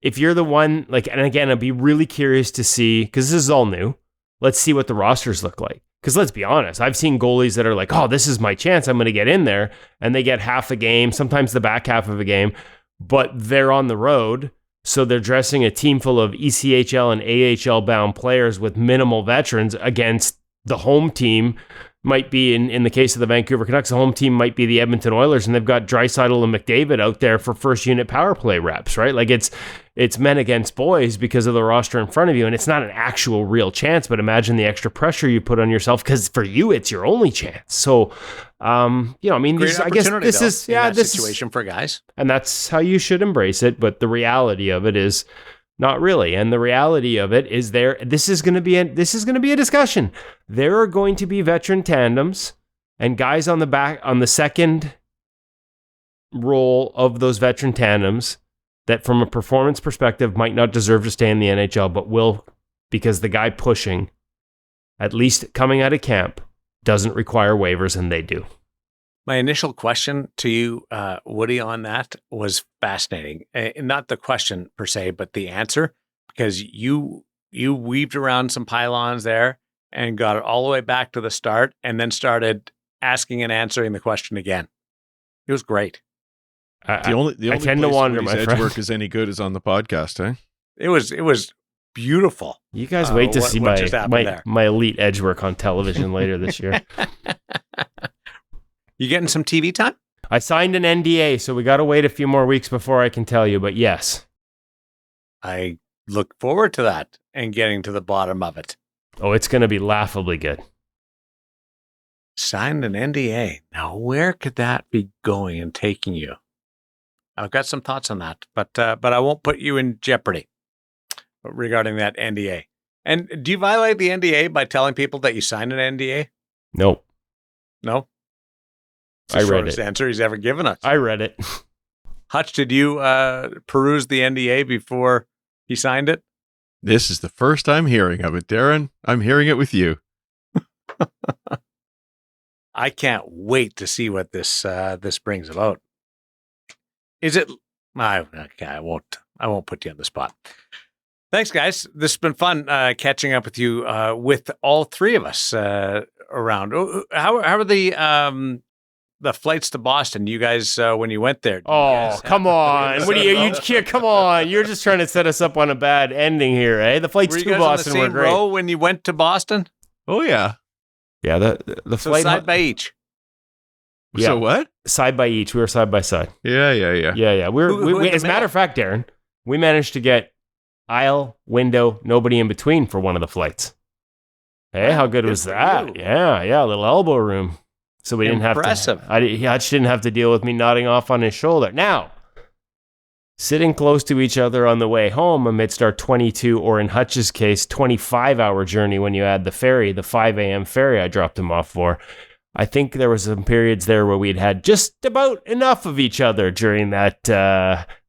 if you're the one, like, and again, I'd be really curious to see, because this is all new. Let's see what the rosters look like. Because let's be honest, I've seen goalies that are like, oh, this is my chance. I'm going to get in there. And they get half a game, sometimes the back half of a game, but they're on the road. So they're dressing a team full of ECHL and AHL bound players with minimal veterans against the home team. Might be, in the case of the Vancouver Canucks, the home team might be the Edmonton Oilers, and they've got Draisaitl and McDavid out there for first unit power play reps, right? Like it's men against boys because of the roster in front of you, and it's not an actual real chance, but imagine the extra pressure you put on yourself, because for you, it's your only chance. So, I mean, this is situation for guys. And that's how you should embrace it, but the reality of it is not really. And the reality of it is this is going to be a discussion. There are going to be veteran tandems and guys on the second role of those veteran tandems that from a performance perspective might not deserve to stay in the NHL, but will, because the guy pushing, at least coming out of camp, doesn't require waivers, and they do. My initial question to you, Woody, on that was fascinating. Not the question per se, but the answer, because you weaved around some pylons there and got it all the way back to the start, and then started asking and answering the question again. It was great. The only place Woody's edge work is any good is on the podcast, eh? It was beautiful. You guys wait to see my elite edge work on television later this year. You getting some TV time? I signed an NDA, so we got to wait a few more weeks before I can tell you, but yes. I look forward to that and getting to the bottom of it. Oh, it's going to be laughably good. Signed an NDA. Now, where could that be going and taking you? I've got some thoughts on that, but I won't put you in jeopardy regarding that NDA. And do you violate the NDA by telling people that you signed an NDA? Nope. No? I read it. Answer he's ever given us. I read it. Hutch, did you peruse the NDA before he signed it? This is the first I'm hearing of it, Darren. I'm hearing it with you. I can't wait to see what this brings about. Is it? Okay, I won't put you on the spot. Thanks, guys. This has been fun catching up with you with all three of us around. How are the flights to Boston? You guys, when you went there? Oh, come on! What are you? Come on! You're just trying to set us up on a bad ending here, eh? The flights to Boston were great. Row when you went to Boston? Oh yeah, yeah. The flight side by each. Yeah. So what? Side by each. We were side by side. Yeah. We as a matter of fact, Darren, we managed to get aisle, window, nobody in between for one of the flights. Hey, how good was that? Yeah, a little elbow room. So we didn't have to. Hutch didn't have to deal with me nodding off on his shoulder. Now, sitting close to each other on the way home amidst our 22, or in Hutch's case, 25-hour journey when you add the ferry, the 5 a.m. ferry I dropped him off for. I think there was some periods there where we'd had just about enough of each other during that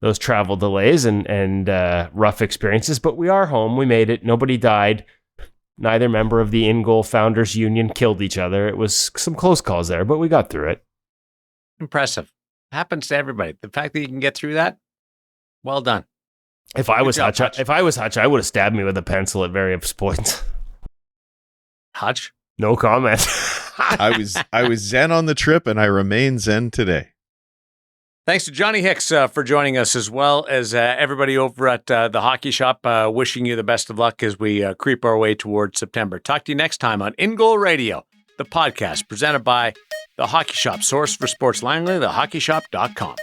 those travel delays and rough experiences. But we are home. We made it. Nobody died. Neither member of the InGoal Founders Union killed each other. It was some close calls there, but we got through it. Impressive. Happens to everybody. The fact that you can get through that, well done. If I was Hutch, I would have stabbed me with a pencil at various points. Hutch? No comment. I was zen on the trip, and I remain zen today. Thanks to Johnny Hicks for joining us, as well as everybody over at the Hockey Shop. Wishing you the best of luck as we creep our way towards September. Talk to you next time on InGoal Radio, the podcast presented by the Hockey Shop, source for sports Langley, thehockeyshop.com.